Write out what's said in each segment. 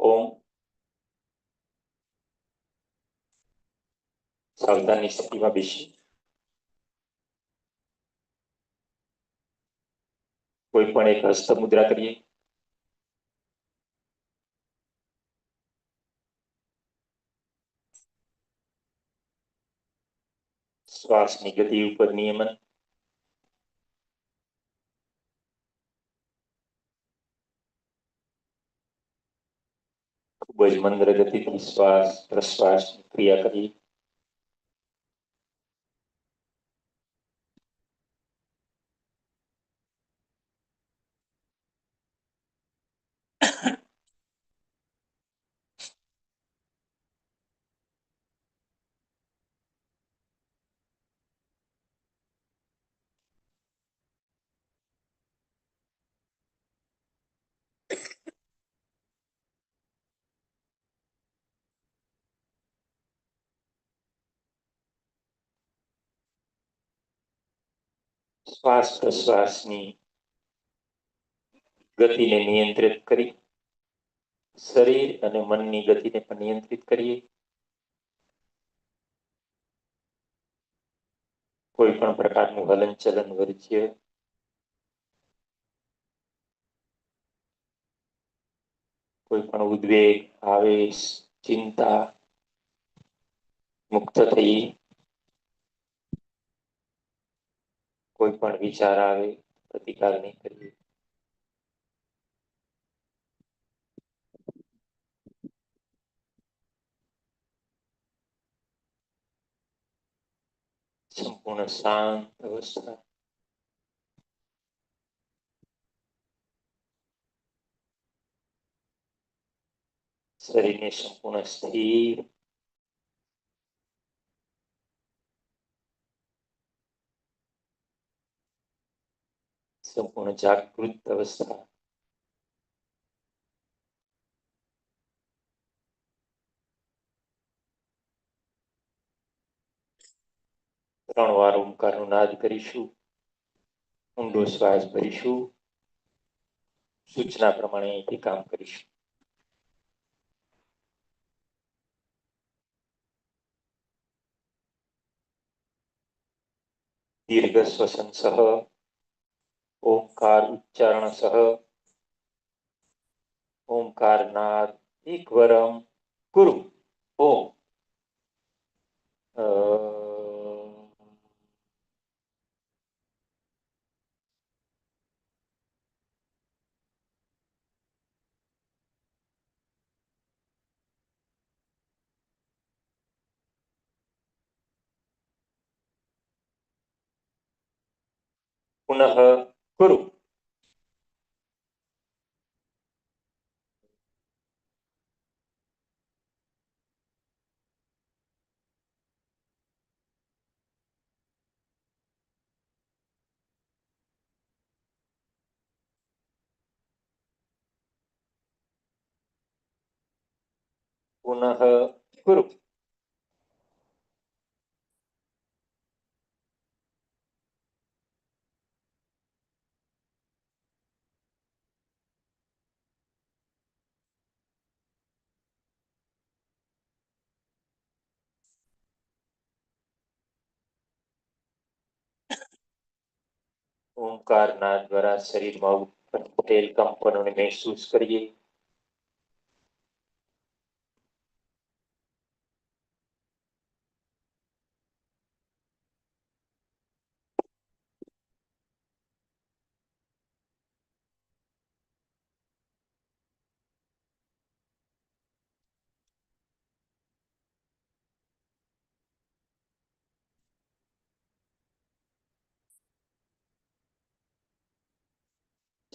ઓમ સાવધાનની સ્થિતિમાં બેસી કોઈ પણ એક હસ્ત મુદ્રા કરીએ. શ્વાસની ગતિ ઉપર નિયમન. ખૂબ જ મંદ્ર ગતિથી શ્વાસ પ્રશ્વાસની ક્રિયા કરીએ. શ્વાસ પ્રશ્વાસની ગતિને નિયંત્રિત કરી શરીર અને મનની ગતિને પણ નિયંત્રિત કરીએ. કોઈ પણ પ્રકારનું હલનચલન વર્જ્ય. કોઈ પણ ઉદ્વેગ, આવેશ, ચિંતા મુક્ત થઈ. કોઈ પણ વિચાર આવે પ્રતિકાર નહીં કરીએ. સંપૂર્ણ શાંત અવસ્થા. શરીરને સંપૂર્ણ સ્થિર. સંપૂર્ણ જાગૃત અવસ્થા. ત્રણ વાર ઓમકારનો નાદ કરીશું. ઊંડો શ્વાસ ભરીશું. સૂચના પ્રમાણે અહીંથી કામ કરીશું. દીર્ઘ શ્વસન સહ ઓમકાર ઉચ્ચારણ સહ ઓમકાર નાદ એકવરમ કુરુ. ઓમ પુનઃ કુરુ. પુનઃ કુરુ. ઓમકાર નાદ દ્વારા શરીરમાં ઉત્પન્ન થયેલ કંપનોને મહેસૂસ કરીએ.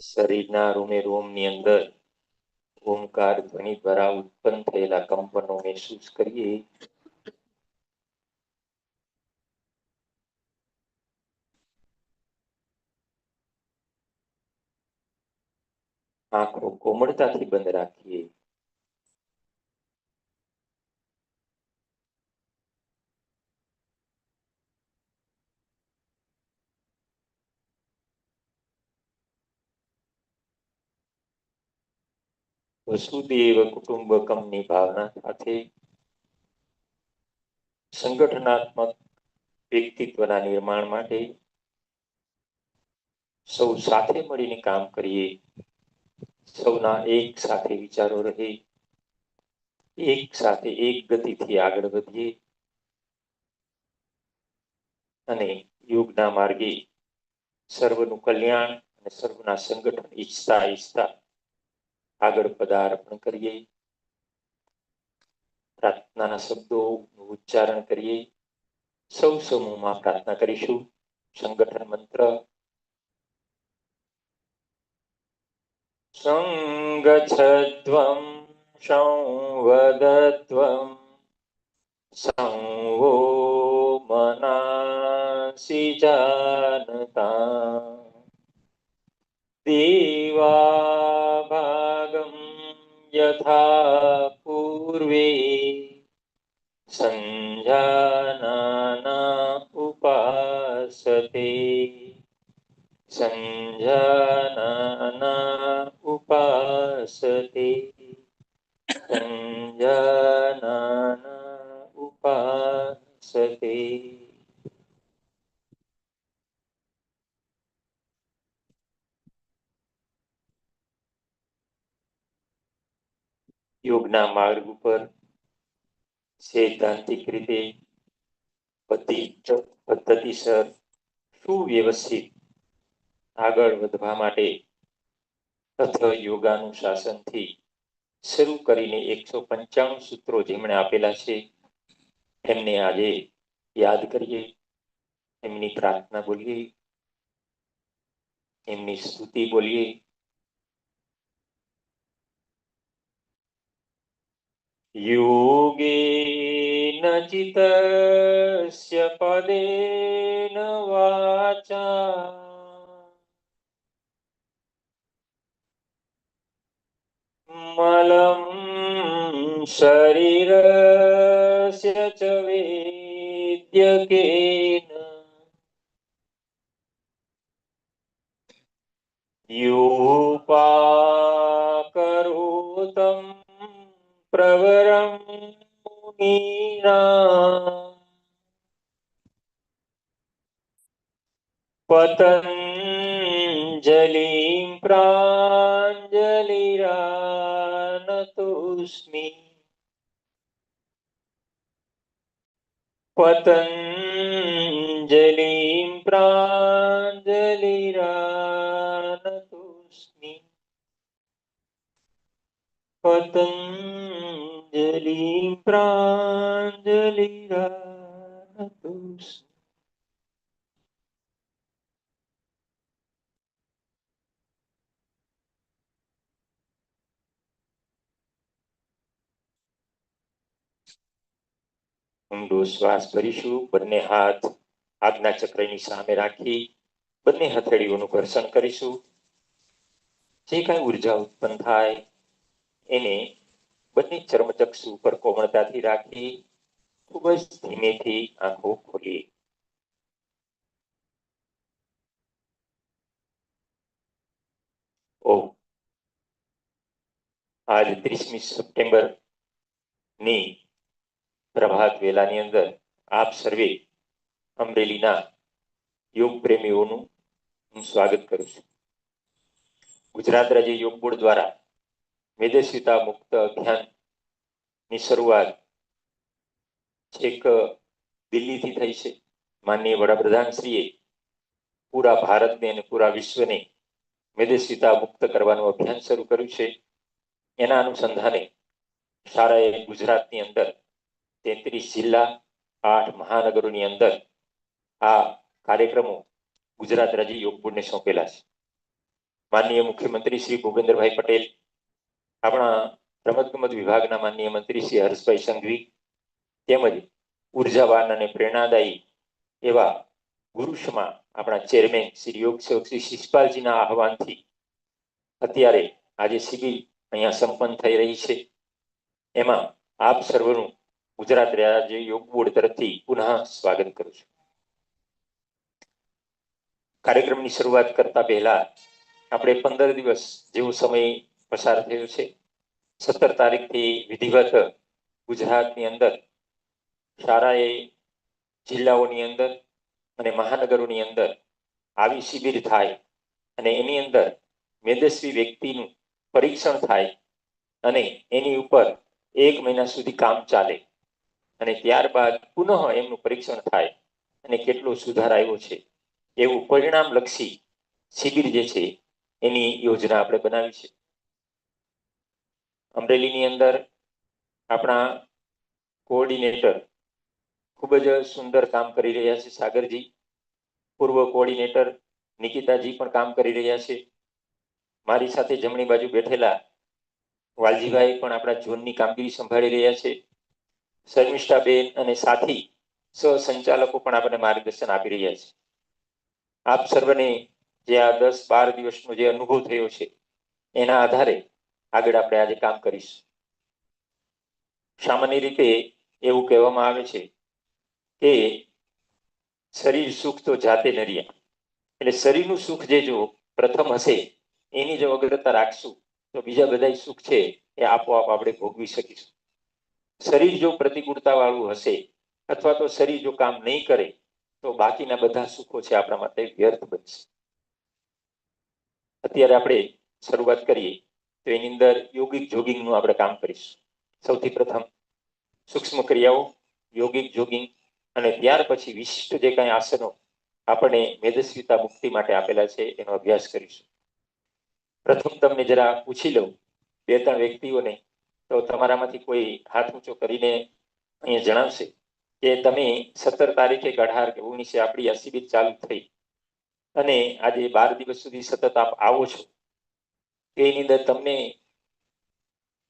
શરીરના રૂમે રોમની અંદર ઓમકાર ધ્વનિ દ્વારા ઉત્પન્ન થયેલા કંપનો મહેસૂસ કરીએ. આંખો કોમળતાથી બંધ રાખીએ. વસુદેવ કુટુંબકમની ભાવના સાથે સંગઠનાત્મક વ્યક્તિત્વના નિર્માણ માટે સૌ સાથે મળીને કામ કરીએ, સૌના એક સાથે વિચારો રહે, એક સાથે એક ગતિથી આગળ વધીએ અને યોગના માર્ગે સર્વનું કલ્યાણ અને સર્વના સંગઠન ઈચ્છતા આગળ પદાર્પણ કરીએ. પ્રાર્થનાના શબ્દોનું ઉચ્ચારણ કરીએ. સૌ સમૂહમાં પ્રાર્થના કરીશું. સંગઠન મંત્ર: સંગચ્છધ્વં સંવદત્વં સંવો મનાંસિ જાનતા દેવાભાગં યથા પૂર્વે સંજાનાના ઉપાસતે. સંજાનાના ઉપાસતે. સંજાનાના ઉપાસતે. યોગના માર્ગ ઉપર સૈદ્ધાંતિક રીતે પદ્ધતિસર સુવ્યવસ્થિત આગળ વધવા માટે તથા યોગાનુશાસનથી શરૂ કરીને 195 સૂત્રો જેમણે આપેલા છે એમને આજે યાદ કરીએ, એમની પ્રાર્થના બોલીએ, એમની સ્તુતિ બોલીએ. યોગેન ચિત્તસ્ય પદેન વાચા મલમ શરીરસ્ય ચ વેદ્યકેન યોપાકરોતં પ્રવરં મુનીનાં પતંજલિં પ્રાഞ്જલિરાનતોસ્મિ. પતંજલિં પ્રાഞ്જલિરાનતોસ્મિ. પતંજલિં પ્રાഞ്જલિરાનતોસ્મિ. ઊંડો શ્વાસ ભરીશું. બંને હાથ આજ્ઞા ચક્રની સામે રાખી બંને હથેળીઓનું ઘર્ષણ કરીશું. જે કાંઈ ઉર્જા ઉત્પન્ન થાય એને બંને ચર્મચક્ષુ ઉપર કોમળતાથી રાખી ખૂબ જ ધીમેથી આંખો ખોલીએ. આજ 30મી સપ્ટેમ્બર ની પ્રભાત વેલાની અંદર આપ સર્વે અમરેલીના યોગ પ્રેમીઓનું હું સ્વાગત કરું છું. ગુજરાત રાજ્ય યોગ બોર્ડ દ્વારા મેદસ્વીતા મુક્ત અભિયાનની શરૂઆત છેક દિલ્હીથી થઈ છે. માનનીય વડાપ્રધાનશ્રીએ પૂરા ભારતને અને પૂરા વિશ્વને મેદસ્વીતા મુક્ત કરવાનું અભિયાન શરૂ કર્યું છે. એના અનુસંધાને શાળાએ ગુજરાતની અંદર 33 જિલ્લા 8 મહાનગરોની અંદર આ કાર્યક્રમો ગુજરાત રાજ્ય યોગ બોર્ડને સોંપેલા છે. માનનીય મુખ્યમંત્રી શ્રી ભૂપેન્દ્રભાઈ પટેલ, આપણા રમતગમત વિભાગના માનનીય મંત્રી શ્રી હર્ષભાઈ સંઘવી તેમજ ઉર્જાવાન અને પ્રેરણાદાયી એવા ગુરુશમા આપણા ચેરમેન શ્રી યોગ સેવક શ્રી શિષપાલજીના આહવાનથી અત્યારે આજે શિબિર અહીંયા સંપન્ન થઈ રહી છે. એમાં આપ સર્વનું ગુજરાત રાજ્ય યોગ બોર્ડ તરફથી પુનઃ સ્વાગત કરું છું. કાર્યક્રમની શરૂઆત કરતા પહેલા આપણે 15 દિવસ જેવો સમય પસાર થયો છે 17 તારીખથી વિધિવત ગુજરાતની અંદર શાળાએ જિલ્લાઓની અંદર અને મહાનગરોની અંદર આવી શિબિર થાય અને એની અંદર મેદસ્વી વ્યક્તિનું પરીક્ષણ થાય અને એની ઉપર 1 મહિના સુધી કામ ચાલે અને ત્યારબાદ પુનઃ એમનું પરીક્ષણ થાય અને કેટલો સુધાર આવ્યો છે એવું પરિણામલક્ષી શિબિર જે છે એની યોજના આપણે બનાવી છે. અમરેલીની અંદર આપણા કોઓર્ડિનેટર ખૂબ જ સુંદર કામ કરી રહ્યા છે. સાગરજી, પૂર્વ કોઓર્ડિનેટર નિકિતાજી પણ કામ કરી રહ્યા છે. મારી સાથે જમણી બાજુ બેઠેલા વાલજીભાઈ પણ આપણા ઝોનની કામગીરી સંભાળી રહ્યા છે. શર્મિષ્ઠાબેન અને સાથી સહસંચાલકો પણ આપણને માર્ગદર્શન આપી રહ્યા છે. આપ સર્વને જે આ 10-12 દિવસનો જે અનુભવ થયો છે એના આધારે આગળ આપણે આજે કામ કરીશું. સામાન્ય રીતે એવું કહેવામાં આવે છે કે શરીર સુખ તો જાતે નર્યા, એટલે શરીરનું સુખ જે જો પ્રથમ હશે એની જો અગ્રતા રાખશું તો બીજા બધા સુખ છે એ આપોઆપ આપણે ભોગવી શકીશું. શરીર જો પ્રતિકૂળતા વાળું હશે અથવા તો શરીર જો કામ નહીં કરે તો બાકીના બધા સુખો છે આપણા માટે વ્યર્થ બનશે. અત્યારે આપણે શરૂઆત કરીએ તો એની અંદર યોગિક જોગિંગનું આપણે કામ કરીશું. સૌથી પ્રથમ સૂક્ષ્મ ક્રિયાઓ, યોગિક જોગિંગ અને ત્યાર પછી વિશિષ્ટ જે કાંઈ આસનો આપણે મેદસ્વીતા મુક્તિ માટે આપેલા છે એનો અભ્યાસ કરીશું. પ્રથમ તમને જરા પૂછી લઉં 2-3 વ્યક્તિઓને, તો તમારામાંથી કોઈ હાથ ઊંચો કરીને અહીંયા જણાવશે કે તમે 17 તારીખે 18 કે 19 આપણી આ શિબિર ચાલુ થઈ અને આજે 12 દિવસ સુધી સતત આપ આવો છો, એની અંદર તમને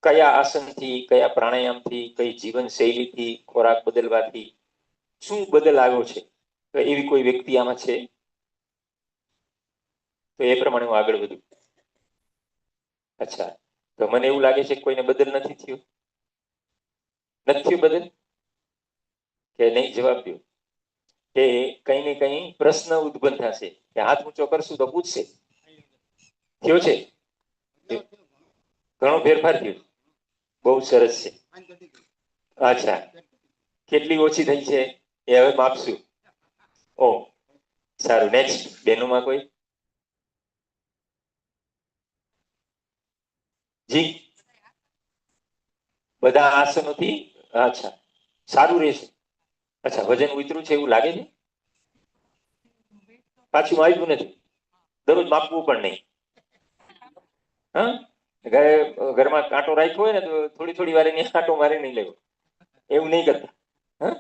કયા આસનથી, કયા પ્રાણાયામથી, કઈ જીવન શૈલીથી, ખોરાક બદલવાથી શું બદલ આવ્યો છે? તો એવી કોઈ વ્યક્તિ આમાં છે તો એ પ્રમાણે હું આગળ વધું. અચ્છા, તો મને એવું લાગે છે કે કોઈને બદલ નથી થયો. નથી થયું બદલ કે નહીં? જવાબ દો કે કઈ ને કઈ પ્રશ્ન ઉદ્ભવ થશે કે હાથ ઊંચો કરશું તો પૂછશે થયો છે, ઘણો ફેરફાર થયો. બહુ સરસ છે. અચ્છા, કેટલી ઓછી થઈ છે એ હવે માપશું. ઓ સારું. નેક્સ્ટ બેનોમાં કોઈ? જી, બધા આસનોથી અચ્છા સારું રહેશે. અચ્છા, વજન ઉતર્યું છે એવું લાગે છે? પાછું આવ્યું નથી? દરરોજ માપવું પણ નહીં? હા, ઘરમાં કાંટો રાખ્યો હોય ને તો થોડી વાર એની કાંટો મારી નહીં લેવો, એવું નહીં કરતા. હા,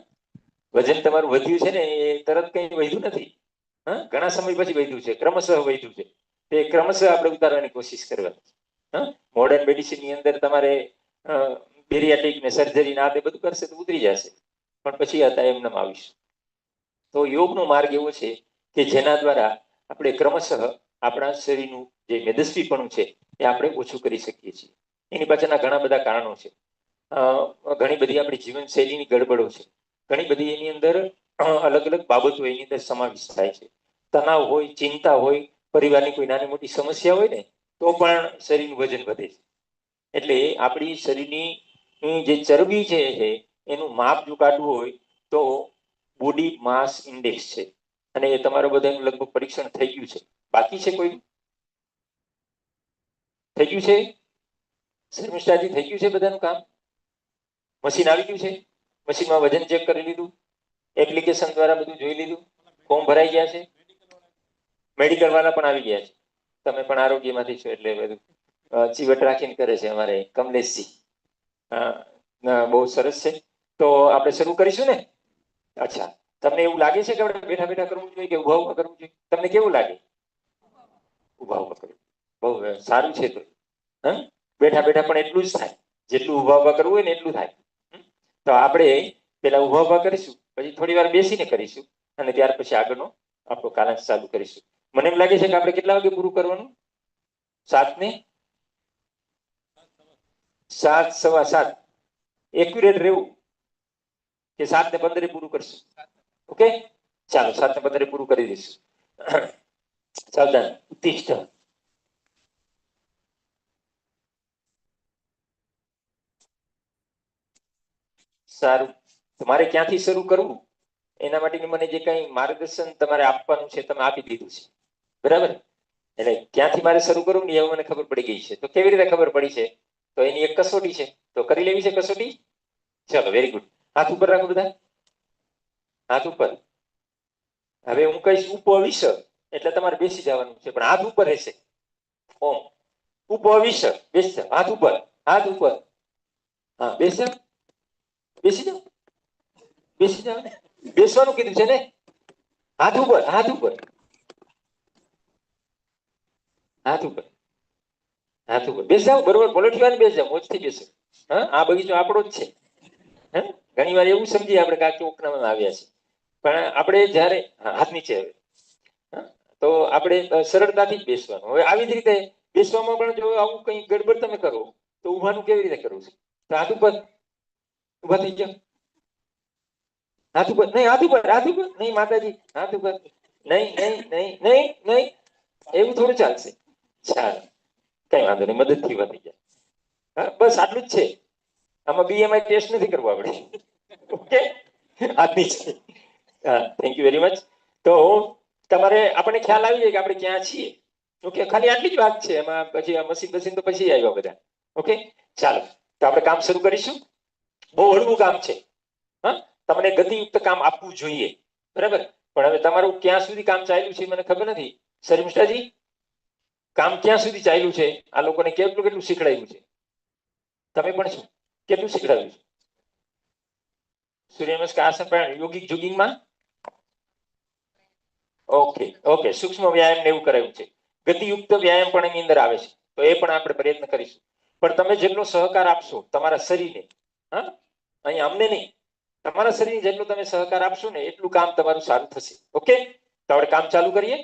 વજન તમારું વધ્યું છે ને એ તરત કઈ વધ્યું નથી. હા, ઘણા સમય પછી વધ્યું છે, ક્રમશઃ વધ્યું છે. તે ક્રમશઃ આપણે ઉતારવાની કોશિશ કરવાની. હા, મોડર્ન મેડિસિન ની અંદર તમારે બેરિયાટિક ને સર્જરી ના બધું કરશે તો ઉતરી જશે, પણ પછી હતા એમને આવીશું. તો યોગનો માર્ગ એવો છે કે જેના દ્વારા આપણે ક્રમશઃ આપણા શરીરનું જે મેદસ્વીપણું છે એ આપણે ઓછું કરી શકીએ છીએ. એની પાછળના ઘણા બધા કારણો છે. ઘણી બધી આપણી જીવનશૈલીની ગડબડો છે. ઘણી બધી એની અંદર અલગ અલગ બાબતો એની અંદર સમાવેશ થાય છે. તણાવ હોય, ચિંતા હોય, પરિવારની કોઈ નાની મોટી સમસ્યા હોય ને તો પણ શરીરનું વજન વધે છે. એટલે આપણી શરીરની જે ચરબી છે એનું માપ જો કાઢવું હોય તો બોડી માસ ઇન્ડેક્સ છે, અને એ તમારું બધાનું લગભગ પરીક્ષણ થઈ ગયું છે. બાકી છે કોઈ? થઈ ગયું છે? શર્મિષ્ઠાજી, થઈ ગયું છે બધાનું કામ? મશીન આવી ગયું છે? મશીનમાં વજન ચેક કરી લીધું? એપ્લિકેશન દ્વારા બધું જોઈ લીધું? ફોર્મ ભરાઈ ગયા છે? મેડિકલ વાળા પણ આવી ગયા છે? તમે પણ આરોગ્યમાંથી છો એટલે બધું ચીવટ રાખીને કરે છે અમારે કમલેશજી. બહુ સરસ છે. તો આપણે શરૂ કરીશું ને? અચ્છા, તમને એવું લાગે છે કે આપણે બેઠા બેઠા કરવું જોઈએ કે ઉભા ઉભા કરવું જોઈએ? તમને કેવું લાગે? ઉભા ઉભા કરવું બહુ સારું છે. તો હા, બેઠા બેઠા પણ એટલું જ થાય જેટલું ઉભા ઉભા કરવું હોય ને એટલું થાય. તો આપણે પેલા ઉભા ઉભા કરીશું, પછી થોડી વાર બેસીને કરીશું અને ત્યાર પછી આગળનો આપણો કાલાંશ ચાલુ કરીશું. મને એમ લાગે છે કે આપણે કેટલા વાગે પૂરું કરવાનું? 7 ને 7, 7:15 એક્યુરેટ રહેવું કે 7 ને 15 પૂરું કરશું? ઓકે, ચાલો 7 ને 15 પૂરું કરી દઈશું. સાવધાન, ઉત્તિષ્ઠ. સારું, તમારે ક્યાંથી શરૂ કરવું એના માટેની મને જે કઈ માર્ગદર્શન તમારે આપવાનું છે તમે આપી દીધું છે, બરાબર? એટલે ક્યાંથી મારે શરૂ કરવું ને એવું મને ખબર પડી ગઈ છે. તો કેવી રીતે ખબર પડી છે? તો એની એક કસોટી છે, તો કરી લેવી છે કસોટી. ચલો, વેરી ગુડ. હાથ ઉપર રાખો બધા, હાથ ઉપર. હવે હું કહીશ ઉપવિશ એટલે તમારે બેસી જવાનું છે, પણ હાથ ઉપર રહેશે. ઓમ ઉપવિશ, બેસી જાઓ. હાથ ઉપર, હાથ ઉપર. હા, બેસી જાઓ, બેસી જાઓ, બેસી જાઓ ને. બેસવાનું કીધું છે ને. હાથ ઉપર, હાથ ઉપર, હાથ ઉપર, હાથ ઉપર. બેસી જાઓ, બરોબર. પલટવાની બેસી જાઓ, મોજથી બેસો. હા, આ બગીચો આપણો જ છે. હા, ઘણી વાર એવું સમજીએ આપણે કે આ ચોકનામાં આવ્યા છે, પણ આપણે જ્યારે હાથ નીચે આવે તો આપણે સરળતાથી જ બેસવાનું. હવે આવી જ રીતે બેસવામાં પણ જો આવું કઈ ગડબડ તમે કરો તો ઊભાનું કેવી રીતે કરવું છે? તો હાથ ઉપર, ઊભા થઈ જાઓ. હાથ ઉપર નહીં, હાથ ઉપર, હાથ ઉપર નહીં માતાજી, હાથ ઉપર નહીં, નહીં, નહીં, નહીં, નહીં. એવું થોડું ચાલશે. ચાલો, કઈ વાંધો નહીં, મદદથી વધી જાય. હા, બસ આટલું જ છે. આમાં BMI ટેસ્ટ નથી કરવો આપણે. ઓકે, હાથની છે. હા, થેન્ક યુ વેરી મચ. તો તમારે આપણને ખ્યાલ આવી જાય કે આપણે ક્યાં છીએ. ઓકે, ખાલી આટલી જ વાત છે. એમાં પછી આ મશીન તો પછી આવ્યા બધા. ઓકે, ચાલો, તો આપણે કામ શરૂ કરીશું. બહુ હળવું કામ છે. હા, તમને ગતિયુક્ત કામ આપવું જોઈએ, બરાબર? પણ હવે તમારું ક્યાં સુધી કામ ચાલ્યું છે મને ખબર નથી. શર્મિષ્ઠાજી, કામ ક્યાં સુધી ચાલ્યું છે? આ લોકોને કેટલું કેટલું શીખડાયું છે? તમે પણ શું કેટલું શીખડાવ્યું છે? સૂર્ય નમસ્કાર, આસન પ્રાણાયામ, યોગિક જોગિંગમાં. ઓકે, ઓકે, સૂક્ષ્મ વ્યાયામ ને એવું કરાયું છે. ગતિયુક્ત વ્યાયામ પણ એની અંદર આવે છે, તો એ પણ આપણે પ્રયત્ન કરીશું. પણ તમે જેટલો સહકાર આપશો તમારા શરીરને, હા, અહીંયા અમને નહીં, તમારા શરીરને જેટલો તમે સહકાર આપશો ને એટલું કામ તમારું સારું થશે. ઓકે, તો આપણે કામ ચાલુ કરીએ.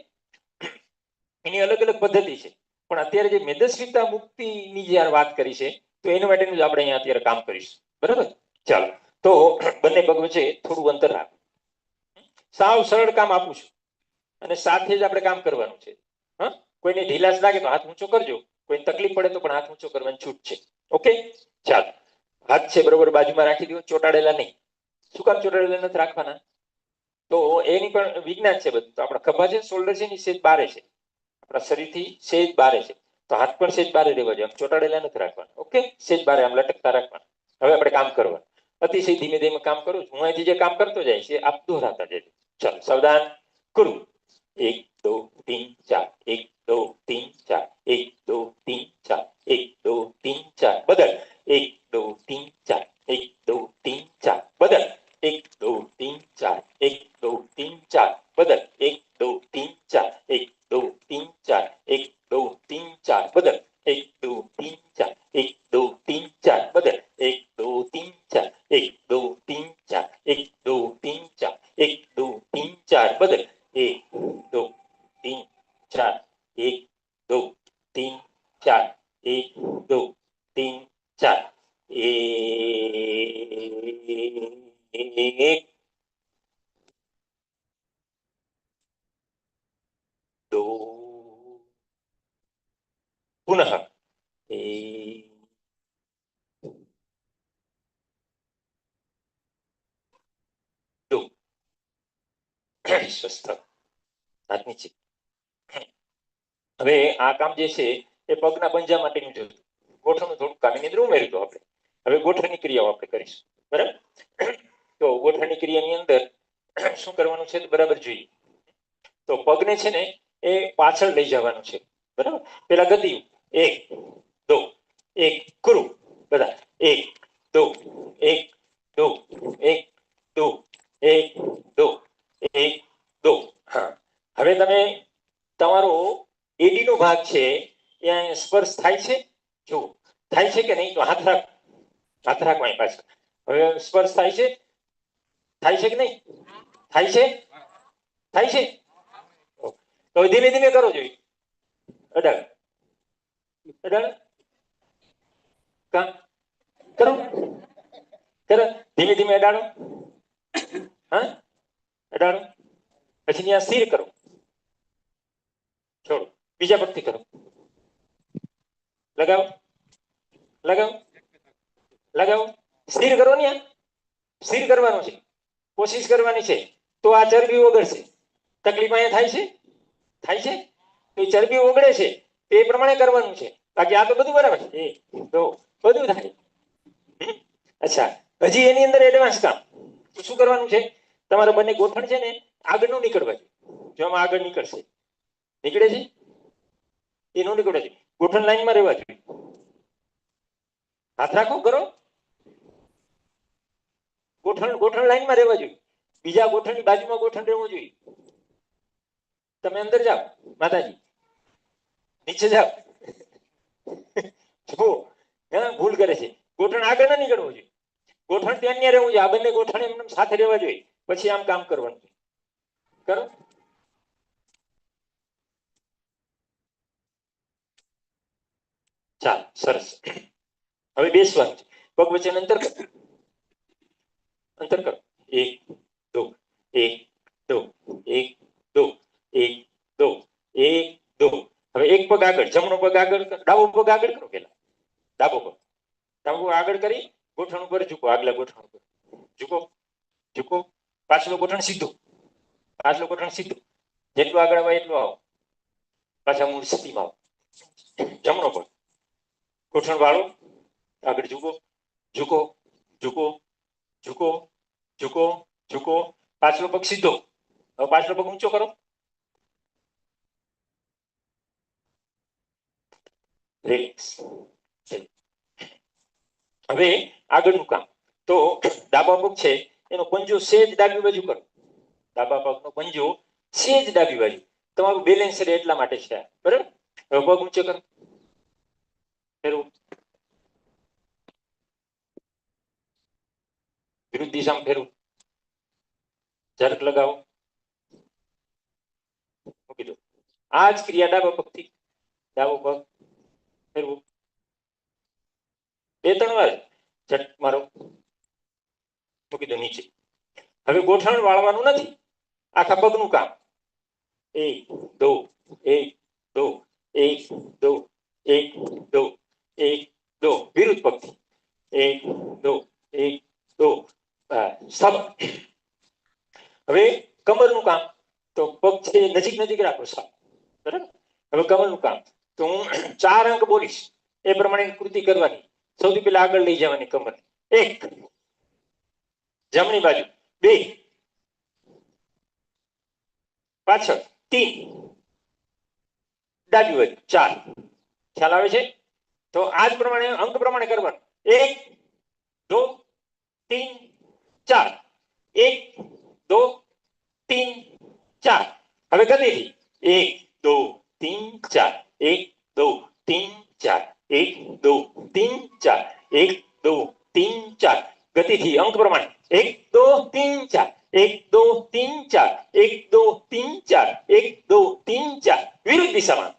એની અલગ અલગ પદ્ધતિ છે, પણ અત્યારે જે મેદસ્વીતા મુક્તિની જ્યારે વાત કરી છે તો એના માટેનું જ આપણે અહીંયા અત્યારે કામ કરીશું, બરાબર? ચાલો, તો બંને પગ વચ્ચે થોડું અંતર રાખો. સાવ સરળ કામ આપું છું અને સાથે જ આપણે કામ કરવાનું છે. હા, કોઈને ઢીલાસ લાગે તો હાથ ઊંચો કરજો, કોઈને તકલીફ પડે તો પણ હાથ ઊંચો કરવાની છૂટ છે. ઓકે, ચાલો, હાથ છે બરોબર બાજુમાં રાખી દો, ચોટાડેલા નહીં. શું કામ ચોટાડેલા નથી રાખવાના? તો એની પણ વિજ્ઞાન છે બધું. તો આપણા ખભા છે, શોલ્ડર છે, ની સેજ બારે છે, આપણા શરીરથી સેજ બારે છે, તો હાથ પણ સેજ બારે રહેવા જોઈએ. ચોટાડેલા નથી રાખવાના. ઓકે, સેજ બારે આમ લટકતા રાખવાના. હવે આપણે કામ કરવાનું. અતિશય ધીમે ધીમે કામ કરું છું. હું અહીંથી જે કામ કરતો જાય છે આપ દોહરાતા જજો. ચાલો, સાવધાન, કરું. 1 2 3 4, 1 2 3 4, 1 2 3 4, 1 2 3 4, બદલ. 1 2 3 4, 1 2 3 4, બદલ. 1 2 3 4, 1 2 3 4, બદલ. 1 2 3 4, 1 2 3 4, 1 2 3 4, બદલ. 1 2 3 4, 1 2 3 4, બદલ. 1 2 3 4, 1 2 3 4, 1 2 3 4, 1 2 3 4, બદલ. 1 2 3 4, 1 2 3 4, 1 2 3 4, 1 2, પુનઃ 1 2, સ્વસ્થ. હાથ નીચે. હવે આ કામ જે છે એ પગના પંજા માટેનું છે. ગોઠણનું થોડું કામ એની અંદર ઉમેર્યું આપણે. હવે ગોઠણની ક્રિયાઓ આપણે કરીશું, બરાબર? તો ગોઠણની ક્રિયાની અંદર શું કરવાનું છે બરાબર જોઈએ. તો પગને છે ને એ પાછળ લઈ જવાનું છે, બરાબર? પેલા ગતિ 1 2 1 કરું, બધા 1 2 1 2 1 2 1 2 1 2. હા, હવે તમે તમારો એડી નો ભાગ છે ત્યાં સ્પર્શ થાય છે? જો થાય છે કે નહીં તો હાથ રાખ, હાથ રાખો અહીં પાછળ. હવે સ્પર્શ થાય છે? થાય છે કે નહીં? થાય છે? થાય છે? તો ધીમે ધીમે કરો જોઈએ. અડાડ અડાડ કામ કરો, કરો ધીમે ધીમે અડાડો. હા, અડાડો. પછી ત્યાં સ્થિર કરો, છોડો. બીજા પગથી કરો, લગાવો, લગાવો, લગાવો. સ્થિર કરો ને. સ્થિર કરવાનું છે, કોશિશ કરવાની છે, તો આ ચરબી ઓગળશે. તકલીફ અહીંયા થાય છે, થાય છે. તો ચરબી ઓગળે છે તે પ્રમાણે કરવાનું છે, બાકી આ તો બધું બરાબર છે. તો બધું થાય. અચ્છા, હજી એની અંદર એડવાન્સ કામ શું કરવાનું છે? તમારા બંને ગોઠણ છે ને આગળ નું નીકળવા જોઈએ. જો આમાં આગળ નીકળશે, નીકળે છે, એ નો નીકળે છે. ગોઠણ લાઈનમાં રહેવા જોઈએ. હાથ રાખો, કરો. ગોઠણ લાઈનમાં રહેવા જોઈએ. બીજા ગોઠણની બાજુમાં ગોઠણ રહેવું જોઈએ. તમે અંદર જાઓ, માતાજી નીચે જાઓ. ભૂલ કરે છે. ગોઠણ આગળ ના નીકળવું જોઈએ. ગોઠણ ત્યાં રહેવું જોઈએ. આ બંને ગોઠણ એમને સાથે રહેવા જોઈએ, પછી આમ કામ કરવાનું. કરો. ચાલ, સરસ. હવે બેસવાનું છે. પગ વચ્ચે અંતર કરો, અંતર કરો. 1 2 1 2 1 2 1 2 1 2. હવે એક પગ આગળ, જમણો પગ આગળ, ડાબો પગ આગળ કરો. પેલા ડાબો પગ આગળ કરી ગોઠણ ઉપર ઝૂકો. આગલા ગોઠણ ઉપર ઝૂકો, ઝૂકો. પાછલું ગોઠણ સીધું, પાછલું ગોઠણ સીધું. જેટલું આગળ આવે એટલું આવો. પાછા મૂળ સ્થિતિમાં આવો. જમણો પગ ગોઠણ વાળો, આગળ ઝૂકો, ઝૂકો, ઝૂકો, ઝૂકો, ઝૂકો, ઝૂકો. પાછલો પગ સીધો. હવે પાછલો પગ ઊંચો કરો. રિલેક્સ. હવે આગળનું કામ. તો ડાબા પગ છે એનો પંજો સેજ ડાબી બાજુ કરો. ડાબા પગનો પંજો સેજ ડાબી બાજુ. તમારું બેલેન્સ રહે એટલા માટે છે, બરાબર. હવે પગ ઊંચો કરો, ફેરવો, વિરુદ્ધ દિશામાં ફેરવો, ઝરક લગાવો, મૂકી દો. આ જ ક્રિયા ડાબા પગથી. ડાબો પગ ફેરવો, 2-3 વાર ઝટ મારો, મૂકી દો નીચે. હવે ગોઠણ વાળવાનું નથી, આખા પગનું કામ. 1 2 1 2 1 2 1 2 1 2. વિરુદ્ધ પગથી 1 2 1 2. સબ. હવે કમરનું કામ. તો પગ છે નજીક નજીક રાખો, સબ, બરાબર. હવે કમરનું કામ. તો હું 4 અંક બોલીશ, એ પ્રમાણે કૃતિ કરવાની. સૌથી પહેલા આગળ લઈ જવાની કમર. 1 જમણી બાજુ, 2 પાછળ, 3 ડાબી બાજુ, 4. ખ્યાલ આવે છે? તો આ જ પ્રમાણે અંક પ્રમાણે કરવાનું. 1 2 3 4. 1 2 3 4. હવે ગતિથી 1 2 3 4. 1 2 3 4. 1 2 3 4. 1 2 3 4. ગતિથી અંક પ્રમાણે 1 2 3 4. 1 2 3 4. 1 2 3 4. 1 2 3 4. વિરુદ્ધ દિશામાં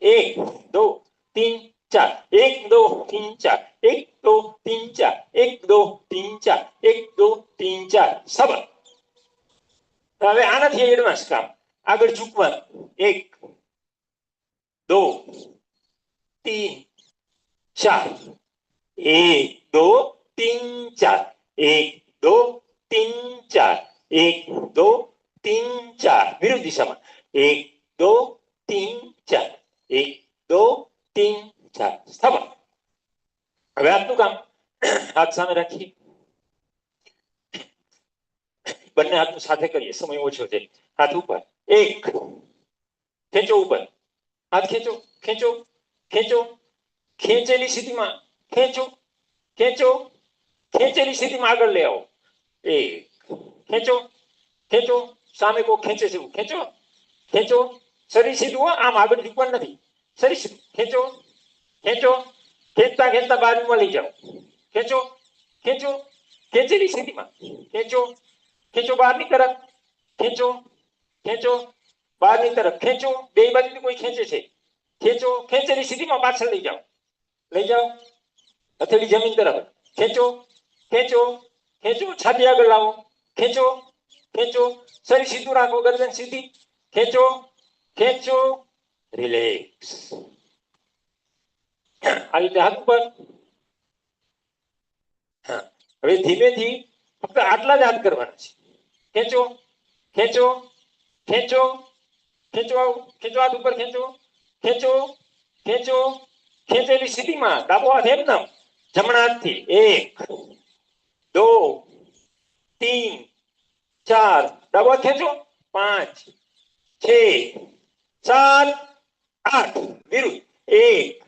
1 2 3 4. 1 2 3 4. 1 2 3 4. 1 2 3 4. 1 2 3 4. સબર. હવે આનાથી એડવાન્સ કામ. આગળ ઝૂકવાનું. 1 2 3 4. 1 2 3 4. 1 2 3 4. 1 2 3 4. વિરુદ્ધ દિશામાં 1 2 3 4. 1 2 3 4. સ્થાપન. હવે હાથનું કામ. હાથ સામે રાખી બંને હાથ સાથે કરીએ, સમય ઓછો છે. હાથ ઉપર, 1 ખેંચો, ઉપર હાથ ખેંચો, ખેંચો, ખેંચો. ખેંચેલી સ્થિતિમાં ખેંચો, ખેંચો, ખેંચેલી સ્થિતિમાં આગળ લઈ આવો. 1 ખેંચો, ખેંચો. સામે કોઈ ખેંચે છે એવું ખેંચો, ખેંચો. શરીર સીધું, આમ આગળ ઝૂકવાનું નથી. શરીર સીધું, ખેંચો, ખેંચો. ખેંચતા ખેંચતા બાજુમાં લઈ જાઓ. ખેંચો, ખેંચો. ખેંચેલી સ્થિતિમાં ખેંચો, ખેંચો બહારની તરફ, ખેંચો, ખેંચો બહારની તરફ, ખેંચો. બે બાજુથી કોઈ ખેંચે છે, ખેંચો. ખેંચેલી સ્થિતિમાં પાછળ લઈ જાઓ, લઈ જાઓ. હથેળી જમીન તરફ, ખેંચો, ખેંચો, ખેંચો. છાતી આગળ લાવો, ખેંચો, ખેંચો. શરીર સીધું રાખો, ગરદન સીધી, ખેંચો, ખેંચો. રિલેક્સ. આ રીતે હાથ ઉપર. હવે ધીમેથી ફક્ત આટલા જ હાથ કરવાના છે. ખેંચો ખેંચો ખેંચો ખેંચો, ખેંચો, હાથ ઉપર ખેંચો, ખેંચો ખેંચો, ખેંચેલી સ્થિતિમાં ડાબો હાથ એકદમ જમણા હાથથી 1 2 3 4, ડાબો હાથ ખેંચો 5 6 7 8, વિરુદ્ધ 1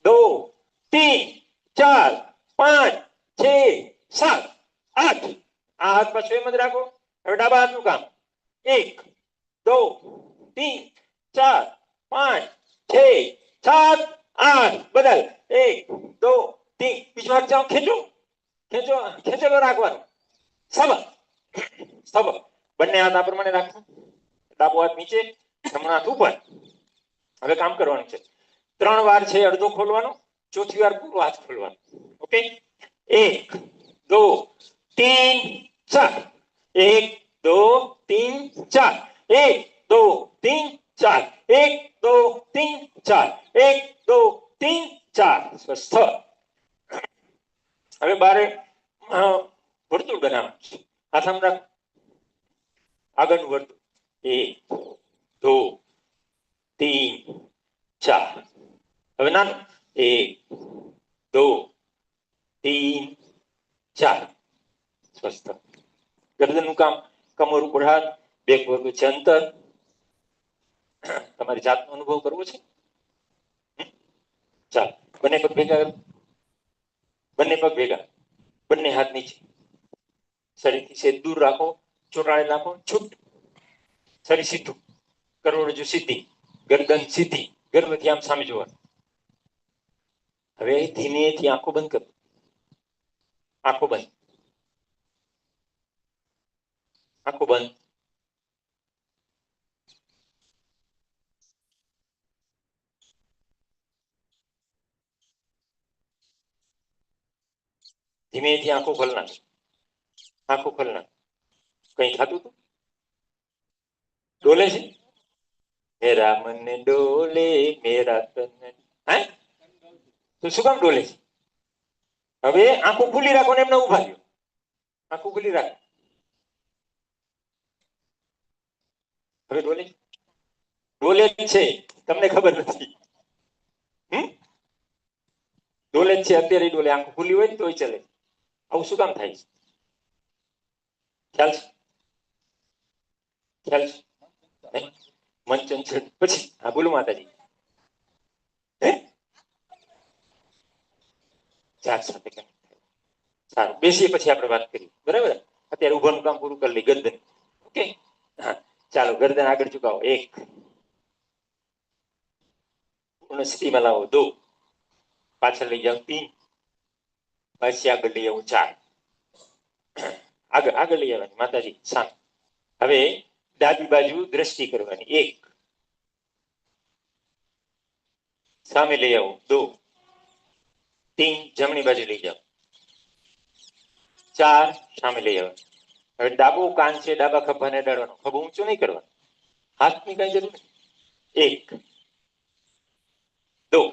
2 3 4 5 6 7 8. આ હાથ પાછો એમ જ રાખો. હવે ડાબા હાથનું કામ 1 2 3 4 5 6 7 8, બદલ 1 2 3, બીજો હાથ જાઓ, ખેંચો ખેંચો, ખેંચેલો રાખવાનો. સબક સબક, બંને હાથ આ પ્રમાણે રાખો. ડાબો હાથ નીચે, જમણો હાથ ઉપર. હવે કામ કરવાનું છે. 3 વાર છે અડધો ખોલવાનો, ચોથી વાર પૂરો હાથ ખોલવાનો. ઓકે, 1 2 3 4, 1 2 3 4, 1 2 3 4, 1 2 3 4, 1 2 3 4. સ્વસ્થ. હવે બારે વર્તુળ બનાવવાનું છે. હાથ આમ રાખો, આગળનું વર્તુળ 1 2 3 4. હવે નાનું 1 2 3 4. સ્વસ્થ. ગરદનનું કામ, કમર ઉપર હાથ, બે પગ વચ્ચે અંતર. તમારી જાતનો અનુભવ કરવો છે. ચાલો, બંને પગ ભેગા કરો, બંને પગ ભેગા, બંને હાથ નીચે, શરીરથી સેજ દૂર રાખો, ચોટાડે નાખો, છૂટ. શરીર સીધું, કરોડરજ્જુ સીધી, ગરદન સીધી, ગર્ભથી આમ સામે જોવાનું. હવે ધીમેથી આંખો બંધ કરો, આંખો બંધ, આંખો બંધ. ધીમેથી આંખો ખોલના, આંખો ખોલના. કઈ થતું હતું? ડોલે છે? મેરા મન ડોલે, મેરા તન. હે? તો શું કામ ડોલે છે? હવે આંખો ખુલ્લી રાખો ને એમને ઉભા રહ્યો. આંખો ખુલ્લી રાખો. હવે ડોલે? ડોલે જ છે, તમને ખબર નથી. ડોલે જ છે, અત્યારે ડોલે. આંખો ખુલ્લી હોય ને તોય ચાલે. આવું શું કામ થાય છે? ખ્યાલ છે? ખ્યાલ છે? મન ચંચળ. પછી હા, બોલો માતાજી. ચાર સાથે સારું, બેસીએ પછી આપણે વાત કરીએ. બરાબર? અત્યારે ઉભાનું કામ પૂરું કરી લઈ. ગરદન. ઓકે, હા ચાલો, ગરદન આગળ ચુકાવો. 1, પૂર્ણ સ્થિતિમાં લાવો. 2, પાછળ લઈ જાઓ. 3, પછી આગળ લઈ આવો. 4, આગળ આગળ લઈ આવવાની. માતાજી શાંત. હવે ડાબી બાજુ દ્રષ્ટિ કરવાની. 1, સામે લઈ આવો. 2, 3, જમણી બાજુ લઈ જાઓ. 4, સામે લઈ આવવાનું. હવે ડાબો કાન છે, ડાબા ખભાને અડાડવાનો. ખભો ઊંચો નહીં કરવાનો, હાથની કઈ જરૂર નથી. 1 2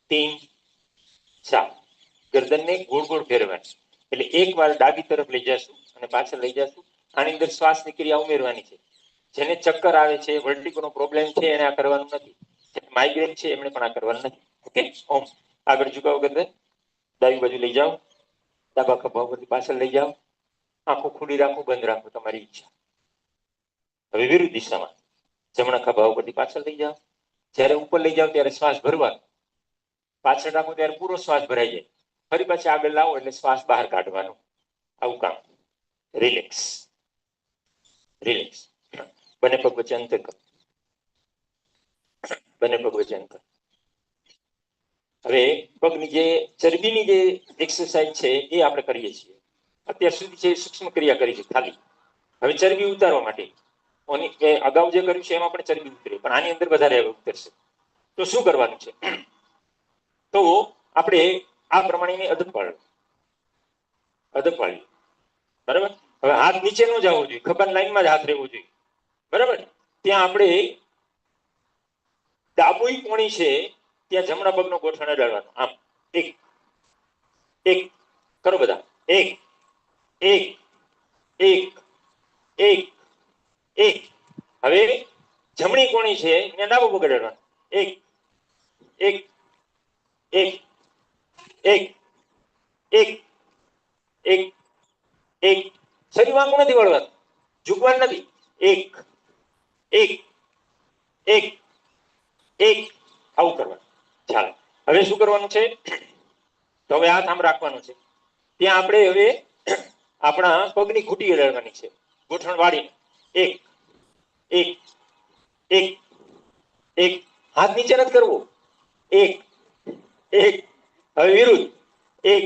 3 4, ગરદનને ગોળ ગોળ ફેરવાની. એટલે એક વાર ડાબી તરફ લઈ જશું અને પાછળ લઈ જશું. આની અંદર શ્વાસની ક્રિયા ઉમેરવાની છે. જેને ચક્કર આવે છે, વર્ટિગોનો પ્રોબ્લેમ છે, એને આ કરવાનું નથી. માઇગ્રેન છે એમને પણ આ કરવાનું નથી. ઓકે, ઓમ. આગળ ઝુકાવો ગરદન, ડાબી બાજુ લઈ જાઓ, ડાબા ખભા ઉપરથી પાછળ લઈ જાઓ. આંખો ખુલ્લી રાખો, બંધ રાખો, તમારી ઈચ્છા. હવે વિરુદ્ધ દિશામાં જમણા ખભા ઉપરથી પાછળ લઈ જાઓ. જ્યારે ઉપર લઈ જાઓ ત્યારે શ્વાસ ભરવાનો, પાછળ રાખો ત્યારે પૂરો શ્વાસ ભરાઈ જાય. ફરી પાછી આગળ લાવો એટલે શ્વાસ બહાર કાઢવાનો. આવું કામ. Relax, relax. બંને પગ વચ્ચે અંતર કરો, બંને પગ વચ્ચે અંતર. હવે પગની જે ચરબીની જે એક્સરસાઇઝ છે એ આપણે કરીએ છીએ. અત્યાર સુધી છે સૂક્ષ્મ ક્રિયા કરી છે ખાલી. હવે ચરબી ઉતારવા માટે અગાઉ જે કર્યું છે એમાં પણ ચરબી ઉતરે, પણ આની અંદર વધારે ઉતરશે. તો શું કરવાનું છે? તો આપણે આ પ્રમાણેની અદબ પાડો, અદબ પાડી. બરાબર? હવે હાથ નીચે ન જવો જોઈએ, ખભાની લાઈનમાં જ હાથ રહેવો જોઈએ. બરાબર? ત્યાં આપણે ડાબોઈ કોણી છે ત્યાં જમણા પગનો ગોઠણ અડાડવાનો. આમ 1 1 કરો બધા. 1 એક એક એક એક. હવે જમણી કોણી છે ત્યાં ડાબો પગ અડાડવાનો. એક એક એક એક એક એક એક. શરીર વાંકું નથી વળવાનું, ઝૂકવાનું નથી. એક એક એક એક આવું કરવાનું. ચાલો હવે શું કરવાનું છે? તો હવે હાથ આમ રાખવાનું છે. ત્યાં આપણે હવે આપણા પગની ઘૂંટી અડાડવાની છે, ગોઠણ વાળીને. એક એક એક એક. હાથ નીચે નથી કરવો. એક એક. હવે વિરુદ્ધ. એક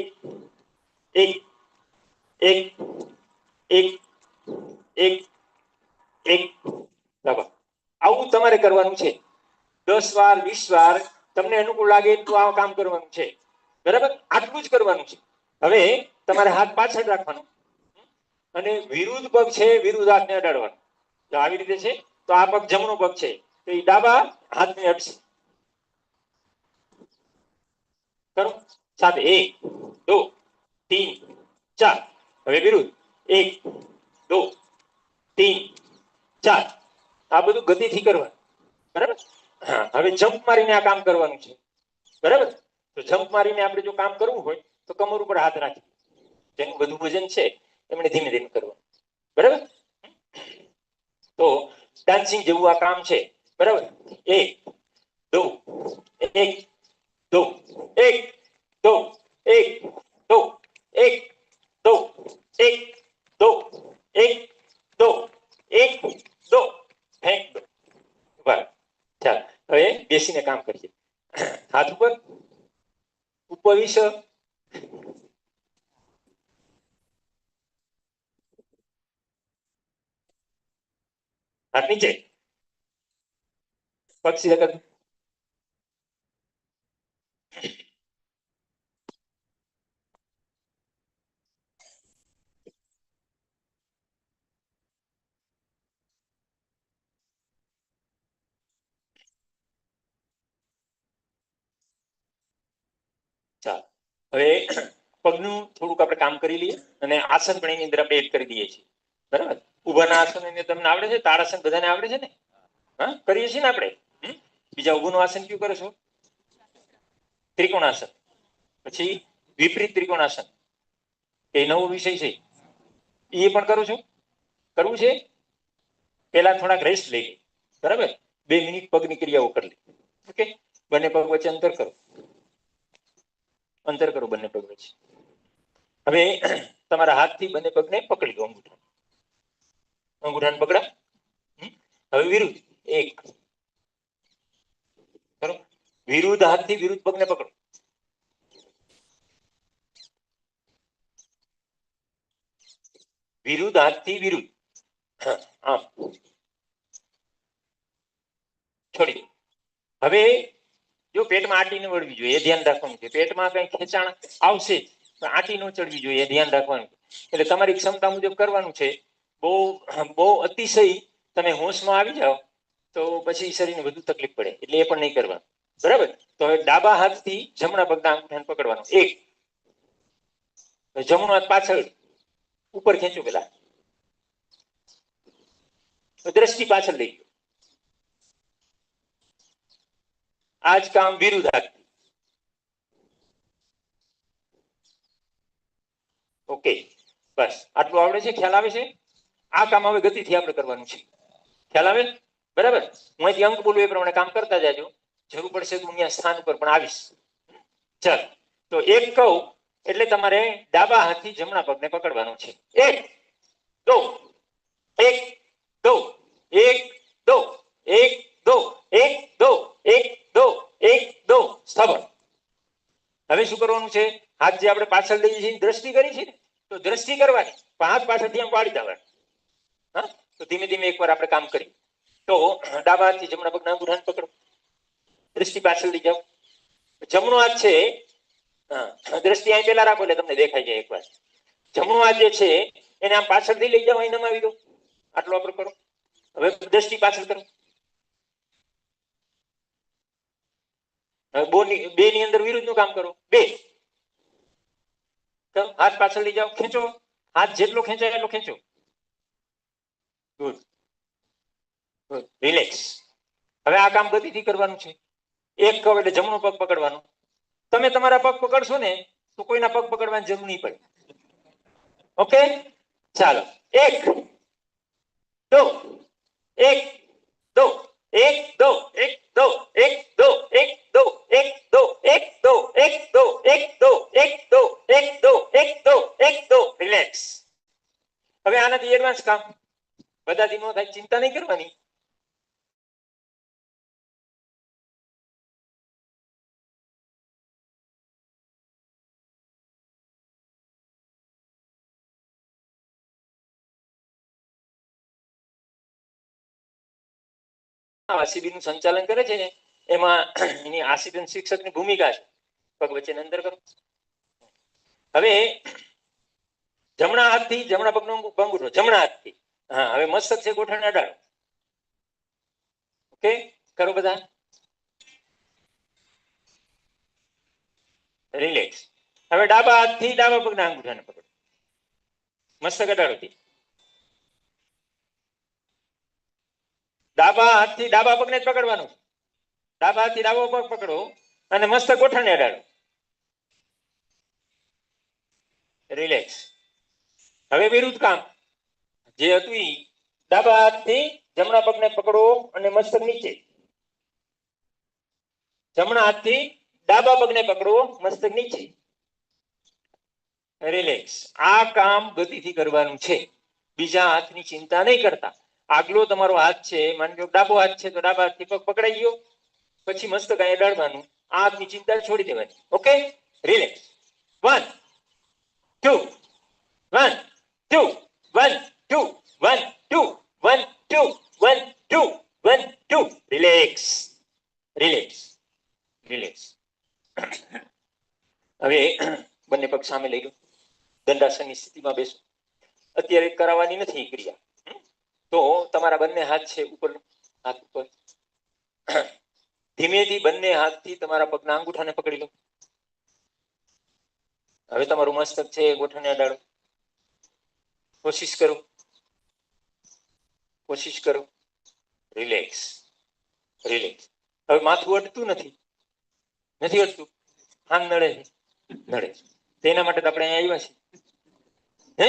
એક એક એક એક એક. આવું તમારે કરવાનું છે 10 વાર 20 વાર. તમને અનુકૂળ લાગે તો આ કામ કરવાનું છે. બરાબર, આટલું જ કરવાનું છે. હવે તમારે હાથ પાછળ રાખવાનો અને વિરુદ્ધ પગ છે વિરુદ્ધ હાથને અડાડવાનો. જો આવી રીતે છે તો આ પગ જમણો પગ છે તો એ ડાબા હાથને અડશે. કરો સાથે. 1 2 3 4. હવે વિરુદ્ધ. 1 2 3 4. આ બધું ગતિથી કરવાનું. બરાબર. હા, હવે જમ્પ મારીને આ કામ કરવાનું છે. બરાબર. તો જમ્પ મારીને આપણે જો કામ કરવું હોય તો કમર ઉપર હાથ રાખી, જેનું બધું વજન છે એમણે ધીમે ધીમે કરવાનું. બરાબર. તો ડાન્સિંગ જેવું આ કામ છે. બરાબર. 1 2 1 2 1 2 1 2 1 2 1 2 1 2 1 2 ફેંક દો. બરાબર. ચાલ હવે બેસીને કામ કરીએ. હાથ ઉપર ઉપર વિશે હાથ નીચે પક્ષી લગન. ચાલ હવે પગનું થોડુંક આપણે કામ કરી લઈએ અને આસન પણ એની અંદર આપણે એડ કરી દઈએ છીએ. બરાબર. ઉભાના આસન એને તમને આવડે છે? તાળાસન બધાને આવડે છે ને? હા, કરીએ છીએ ને આપણે. બીજા ઊભું આસન કયું કરો છો? ત્રિકોણાસન. પછી વિપરીત ત્રિકોણાસન એ નવો વિષય છે, એ પણ કરું છું. કરવું છે? પેલા થોડાક રેસ્ટ લઈ લે. બરાબર. 2 મિનિટ પગની ક્રિયાઓ કરી લે. ઓકે. બંને પગ વચ્ચે અંતર કરો. અંતર કરો બંને પગ વચ્ચે. હવે તમારા હાથથી બંને પગને પકડી લો. અંગૂઠાને પકડા. હવે વિરુદ્ધ. 1 કરો. વિરુદ્ધ હાથથી વિરુદ્ધ પગને પકડો. વિરુદ્ધ હાથથી વિરુદ્ધ. આમ છોડી. હવે જો પેટમાં આટી ન વળવી જોઈએ, એ ધ્યાન રાખવાનું છે. પેટમાં કઈ ખેંચાણ આવશે તો આટી ન ચડવી જોઈએ, એ ધ્યાન રાખવાનું. એટલે તમારી ક્ષમતા મુજબ કરવાનું છે. બહુ બહુ અતિશય તમે હોશમાં આવી જાઓ તો પછી શરીરને વધુ તકલીફ પડે, એટલે એ પણ નહીં કરવાનું. બરાબર. તો હવે ડાબા હાથથી જમણા પગના અંગૂઠાને પકડવાનું. 1. જમણો હાથ પાછળ ઉપર ખેંચો. પેલા દ્રષ્ટિ પાછળ લઈ ગયો. આ જ કામ વિરુદ્ધ હાથ. ઓકે, બસ આટલું આવડે છે? ખ્યાલ આવે છે? આ કામ હવે ગતિથી આપણે કરવાનું છે. ખ્યાલ આવે? બરાબર. હું અહીંથી અંક બોલું એ પ્રમાણે કામ કરતા જાજો. જરૂર પડશે તો હું સ્થાન ઉપર પણ આવીશ. ચાલ તો 1 કહું એટલે તમારે ડાબા હાથથી જમણા પગને પકડવાનું છે. 1 2 1 2 1 2 1 2 1 2 1 2 1 2. સ્થાપન. હવે શું કરવાનું છે? હાથ જે આપણે પાછળ લઈએ છીએ દ્રષ્ટિ કરી છે ને, તો દ્રષ્ટિ કરવાની, પણ હાથ પાછળથી આમ વાળી દેવાનું. હા, તો ધીમે ધીમે એકવાર આપણે કામ કરીએ. તો ડાબા હાથથી જમણા પગના અંગૂઠાને પકડો. દ્રષ્ટિ પાછળ લઈ જાઓ. જમણો હાથ છે, દ્રષ્ટિ અહીં પેલા રાખો એટલે તમને દેખાઈ જાય એકવાર. જમણો હાથ જે છે એને આમ પાછળથી લઈ જાઓ, અહીં નમાવી દો. આટલું આપણે કરો. હવે દ્રષ્ટિ પાછળ કરો. હવે 2 ની અંદર વિરુદ્ધ નું કામ કરો. 2. હાથ પાછળ લઈ જાઓ, ખેંચો. હાથ જેટલો ખેંચાય એટલો ખેંચો. Good good. રિલેક્સ. હવે આ કામ ગતિથી કરવાનું છે. એક કહો એટલે જમણો પગ પકડવાનો. તમે તમારા પગ પકડશો ને તો કોઈના પગ પકડવાની જરૂર નહીં પડે. ઓકે, ચાલો. એક દો, એક દો, એક દો, એક દો, એક દો, એક દો, એક દો, એક દો, એક દો, એક દો, એક દો, એક દો, એક દો, એક દો. રિલેક્સ. હવે આનાથી એડવાન્સ કામ બધાથી નો થાય, ચિંતા નહીં કરવાની. શિબિરનું સંચાલન કરે છે ને એમાં એની આસિસ્ટન્ટ શિક્ષકની ભૂમિકા છે. પગ વચ્ચેની અંદર કરો. હવે જમણા હાથથી જમણા પગનો અંગૂઠો જમણા હાથથી. હા, હવે મસ્તક છે ગોઠણ અડાડો. ઓકે, કરો બધા. રિલેક્સ. હવે ડાબા હાથથી ડાબા પગના અંગૂઠાને પકડો. મસ્તક અડાડો. ડાબા હાથથી ડાબા પગને જ પકડવાનું. ડાબા હાથથી ડાબો પગ પકડો અને મસ્તક ગોઠણને અડાડો. રિલેક્સ. હવે વિરુદ્ધ કામ જે હતું ઈ ડાબા હાથથી જમણા પગને પકડો અને મસ્તક નીચે. જમણા હાથથી ડાબા પગને પકડો, મસ્તક નીચે. રિલેક્સ. આ કામ ગતિથી કરવાનું છે. બીજા હાથની ચિંતા નહીં કરતા. આગલો તમારો હાથ છે, માની લો ડાબો હાથ છે તો ડાબા હાથથી પગ પકડાઈ ગયો, પછી મસ્તક અહીંયા અડાડવાનું. આ હાથની ચિંતા છોડી દેવાની. Okay, relax. 1 2 1 2 1 2 1 2 1 2 1 2 1 2. Relax relax relax. હવે બંને પગ સામે લઈ લો. દંડાસનની સ્થિતિમાં બેસો. અત્યારે કરાવવાની નથી ક્રિયા, તો તમારા બંને હાથ છે ઉપર, હાથ ઉપર. ધીમેથી બંને હાથથી તમારા પગના અંગૂઠાને પકડી લો. હવે તમારું મસ્તક છે ગોઠણને અડાડો. કોશિશ કરો, કોશિશ કરો. Relax relax. હવે માથું અડતું નથી, નથી અડતું. આમ નડે છે, નડે છે. તેના માટે આપણે અહીંયા આવ્યા છીએ. હે,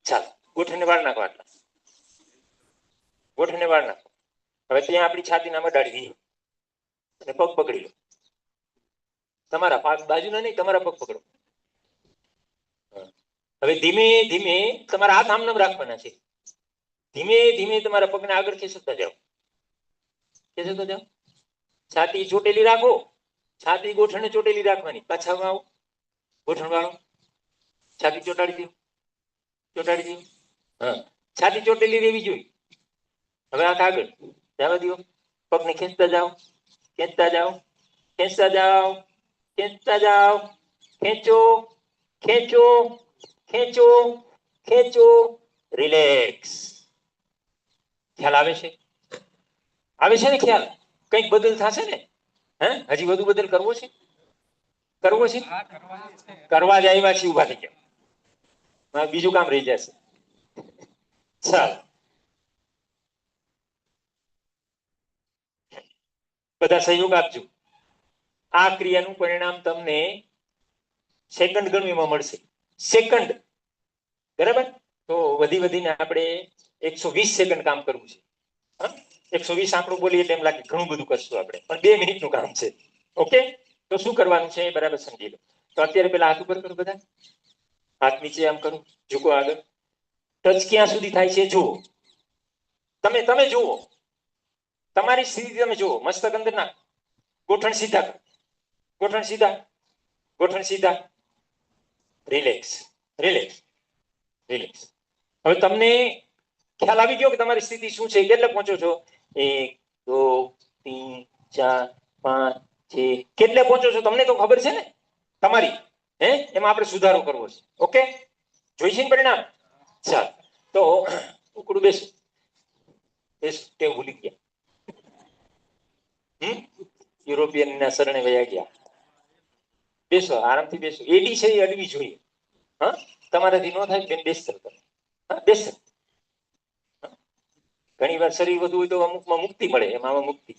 ચાલો ગોઠણને વાળ નાખો. આટલા ગોઠણને વાળ નાખો. હવે ત્યાં આપણી છાતી નામ અડાડી દઈએ અને પગ પકડી લો. તમારા બાજુના નહીં, તમારા પગ પકડો. હવે ધીમે ધીમે તમારા હાથ આમ નામ રાખવાના છે. ધીમે ધીમે તમારા પગને આગળ ખેંચતા જાઓ, ખેંચતા જાઓ. છાતી ચોટેલી રાખો. છાતી ગોઠણને ચોટેલી રાખવાની. પાછા આવો, ગોઠણ વાળો. છાતી ચોટાડી દો, ચોટાડી દો. હા, છાતી ચોટેલી રહેવી જોઈએ. હવે આંખ આગળ જવા દો. પગને ખેંચતા જાઓ, ખેંચતા જાઓ, ખેંચતા જાઓ, ખેંચતા જાઓ. ખેંચો ખેંચો ખેંચો ખેંચો. રિલેક્સ. ખ્યાલ આવે છે? આવે છે ને ખ્યાલ? કંઈક બદલ થશે ને? હે, હજી વધુ બદલ કરવો છે? કરવો છે? કરવા જ આવ્યા છે. ઉભા થઈ ગયા, બીજું કામ રહી જશે. ચાલો બધા સહયોગ આપજો. આ ક્રિયાનું પરિણામ તમને સેકન્ડ ગણું એમાં મળશે. સેકન્ડ, બરાબર? તો વધી વધીને આપણે 120 સેકન્ડ કામ કરવું છે. 120 આંકડો બોલીએ એટલે એમ લાગે ઘણું બધું કરશું આપણે, પણ 2 મિનિટનું કામ છે. ઓકે, તો શું કરવાનું છે બરાબર સમજી લો. તો અત્યારે પેલા હાથ ઉપર કરો. બધા હાથ નીચે આમ કરો, ઝૂકો આગળ. ટચ ક્યાં સુધી થાય છે જુઓ. તમે જુઓ, તમારી સ્થિતિ તમે જુઓ. મસ્તક અંદર નાખ. ગોઠણ સીધા કરો, ગોઠણ સીધા, ગોઠણ સીધા. Relax relax relax. હવે તમને ખ્યાલ આવી ગયો કે તમારી સ્થિતિ શું છે, કેટલે પહોંચો છો? 1 2 3 4 5 6. કેટલે પહોંચો છો તમને તો ખબર છે ને તમારી. હે, એમાં આપણે સુધારો કરવો છે. ઓકે, જોઈ છે ને પરિણામ? ચાલ તો ઉકડું બેસો. બેસો, તે ભૂલી ગયા. યુરોપિયન ના શરણે વયા ગયા. બેસો, આરામથી બેસો. એડી છે એ અડવી જોઈએ. હા, તમારાથી ન થાય બેન બેસતા કરો. હા બેસ. ઘણી વાર શરીર વધુ હોય તો અમુકમાં મુક્તિ મળે, એમાં મુક્તિ.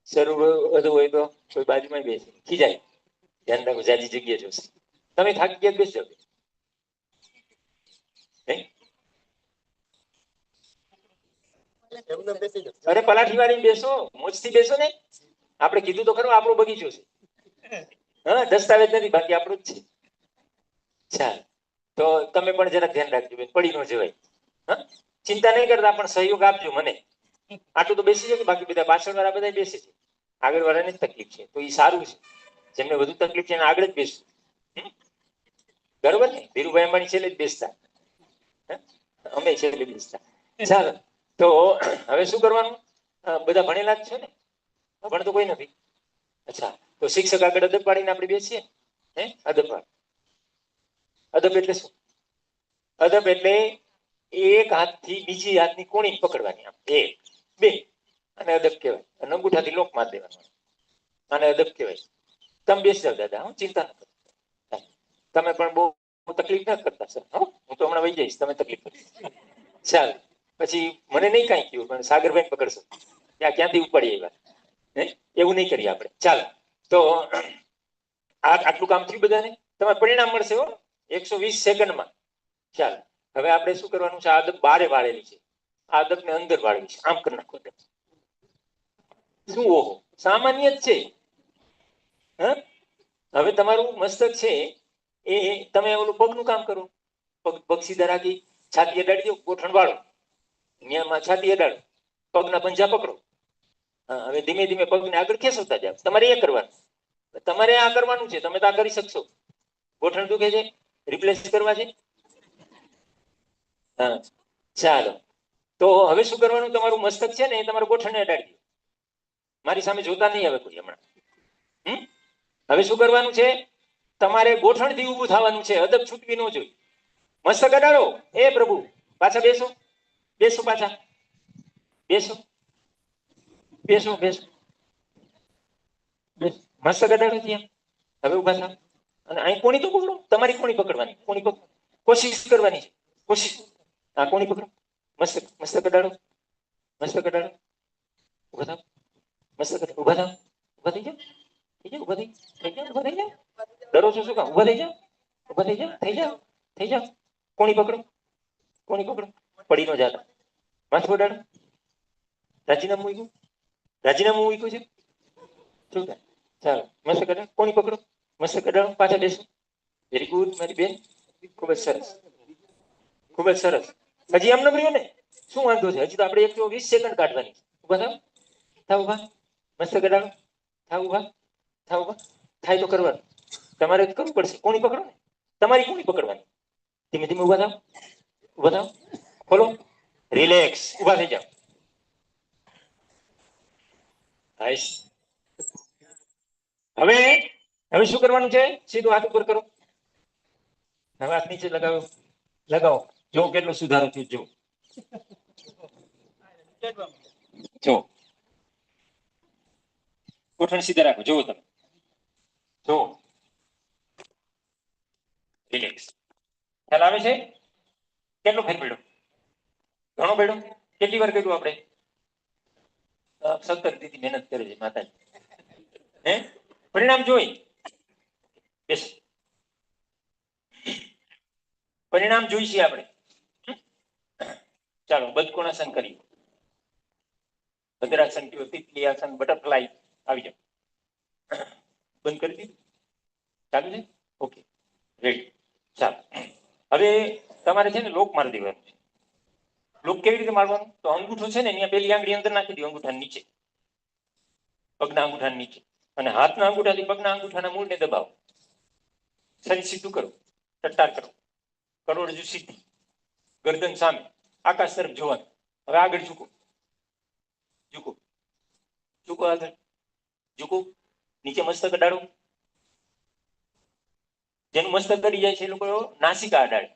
શરીર વધુ હોય તો કોઈ બાજુમાં બેસે ખીજાય. ધ્યાન રાખો, જાજી જગ્યા જોશે. તમે થાકી ગયા બેસી જાવ. અરે પલાઠી વાળી બેસો, મોજથી બેસો ને. આપણે કીધું તો ખરું આપણો બગીચો છે. હા દસ્તાવેજ નથી, બાકી આપણું જ છે. ચાલ તો તમે પણ જરા ધ્યાન રાખજો બેન, પડી ન જવાય. હા ચિંતા નહીં કરતા, પણ સહયોગ આપજો મને. આટલું તો બેસી જાય, બાકી બધા પાછળ વાળા બધા બેસે છે. આગળ વાળાને જ તકલીફ છે, તો એ સારું છે. જેમને વધુ તકલીફ છે એને આગળ જ બેસવું. બરોબર ને? ધીરુભાઈ અંબાણી છેલ્લે જ બેસતા, અમે છેલ્લે બેસતા. ચાલો તો હવે શું કરવાનું? બધા ભણેલા જ છે ને? ભણ તો કોઈ નથી. અચ્છા, તો શિક્ષક આગળ અદબ પાડીને આપણે બેસીએ. અદબ પાડ. અદબ એટલે શું? અદબ એટલે એક હાથથી બીજી હાથની કોણી પકડવાની. આમ એક બે અને અદબ કહેવાય. અને અંગૂઠાથી લોક માર દેવાનો. અને અદબ કહેવાય. તમે બેસી જાવ દાદા, હું ચિંતા ન કરો. તમે પણ બહુ તકલીફ ના કરતા સર. હું તો હમણાં વહી જઈશ, તમે તકલીફ કરશો. ચાલ પછી મને નહીં કાંઈ કહ્યું, પણ સાગરભાઈ પકડશો. ત્યાં ક્યાંથી ઉપાડી આવ્યા? એવું નહીં કરીએ આપણે. ચાલો તો આટલું કામ થયું બધાને. તમારે પરિણામ મળશે હો 120 સેકન્ડમાં. ચાલો હવે આપણે શું કરવાનું છે? આદત બારે વાળેલી છે, આદતને અંદર વાળવી છે. આમ કરી નાખો. શું ઓહો, સામાન્ય જ છે. હવે તમારું મસ્તક છે એ તમે ઓલું પગનું કામ કરો. પગ સીધા રાખી છાતી અડાડી દો, ગોઠણ વાળો. નિયમમાં છાતી અડાડો, પગના પંજા પકડો. હા હવે ધીમે ધીમે પગને આગળ ખેંચતા જાવ. તમારે એ કરવાનું. તમારે આ કરવાનું છે, તમે તો આ કરી શકશો. ગોઠણ દુખે છે, રિપ્લેસ કરવા છે. હા ચાલો તો હવે શું કરવાનું? તમારું મસ્તક છે ને એ તમારું ગોઠણને અડાડી દો. મારી સામે જોતા નહીં આવે કોઈ હમણાં. હવે શું કરવાનું છે? તમારે ગોઠણથી ઊભું થવાનું છે. અદબ છૂટવી ન જોઈએ. મસ્તક અડાડો. એ પ્રભુ પાછા બેસો, બેસો પાછા, બેસો, બેસો, બેસો, મસ્તક અડાડો ત્યાં. હવે ઉભા થાવ અને અહીં કોણી તો પકડો. તમારી કોણી પકડવાની. કોણી પકડો, કોશિશ કરવાની છે. કોશિશ. હા કોણી પકડો. મસ્તક મસ્તક અડાડો. મસ્તક અડાડો. ઉભા થાવ. મસ્તક ઉભા થાવ. ઉભા થઈ જાવ. થઈ જાવ. ઉભા થઈ જાવ. ઉભા થઈ જાવ. ડરો છો શું કામ? ઉભા થઈ જાવ. ઉભા થઈ જાવ. થઈ જાવ. થઈ જાવ. કોણી પકડો. કોણી પકડો. પડી ન જાતા. માથું અડાડો. રાજીનામું મૂક્યું? રાજીનામું મૂક્યું છે? શું થાય? ચાલો મસ્તક અડાડો. કોણી પકડો. મસ્તક અડાડો. પાછા બેસો. વેરી ગુડ મારી બેન, ખૂબ જ સરસ, ખૂબ જ સરસ. હજી એમ ન રહ્યું ને? શું વાંધો છે? હજી તો આપણે 120 સેકન્ડ કાઢવાની. ઉભા થાવ. થાવ ઉભા. મસ્તક અડાડો. થાવ ઉભા. થાવ ઉભા. થાય તો કરવાનું. તમારે કરવું પડશે. કોણી પકડો ને. તમારી કોણી પકડવાની. ધીમે ધીમે ઉભા થાવ. ઉભા થાવ. ખોલો. રિલેક્સ. ઉભા થઈ જાવ. હવે હવે શું કરવાનું છે? સીધું હાથ ઉપર કરો. હવે હાથ નીચે લગાવો. લગાવો. જો કેટલો સુધારો થયો જો. જો ગોઠણ સીધા રાખો. જુઓ તમે. જો રિલેક્સ. ખ્યાલ આવે છે? કેટલો ફેર પડ્યો? ઘણો પડ્યો. કેટલી વાર કર્યું આપણે? સતત દીદી મહેનત કરે છે માતાજી. પરિણામ જોઈ. બેસ. પરિણામ જોઈશે આપણે. ચાલો બદકોણાસન કરીએ. ભદ્રાસન, તિતલી આસન, બટરફ્લાય. આવી જાઓ. બંધ કરી દીધું? ચાલુ છે? Okay ready. ચાલો હવે તમારે છે ને લોક મારી દેવાનું છે. લોક કેવી રીતે મારવાનું? તો અંગૂઠો છે ને અહીંયા પેલી આંગળી અંદર નાખી દો. અંગૂઠા નીચે, પગના અંગૂઠા નીચે, અને હાથના અંગૂઠાથી પગના અંગૂઠાના મૂળને દબાવો. શરીર સીધું કરો. ટટ્ટાર કરો. કરોડરજ્જુ સીધી. ગરદન સામે. આકાશ તરફ જોવાનું. હવે આગળ ઝૂકો. ઝૂકો. ઝૂકો આગળ. ઝૂકો. નીચે મસ્તક અડાડો. જેનું મસ્તક અડી જાય છે એ લોકો નાસિકા અડાડે.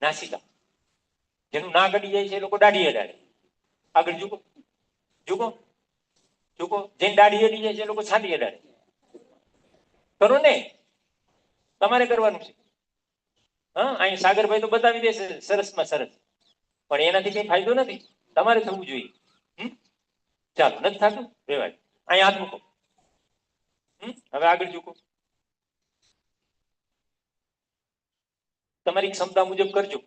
નાસિકા. જેનું નાક અડી જાય છે એ લોકો દાઢી અડાડે. આગળ ઝૂકો. ઝૂકો. ઝૂકો. જેને દાઢી અડી જાય છે એ લોકો છાતી અડાડે. કરો ને. તમારે કરવાનું છે. હા, અહીં સાગરભાઈ તો બતાવી દેશે સરસમાં સરસ, પણ એનાથી કઈ ફાયદો નથી, તમારે થવું જોઈએ. ચાલો, નથી થતું રેવાય. અહીં હાથ મૂકો. હવે આગળ ઝૂકો. તમારી ક્ષમતા મુજબ કરજો.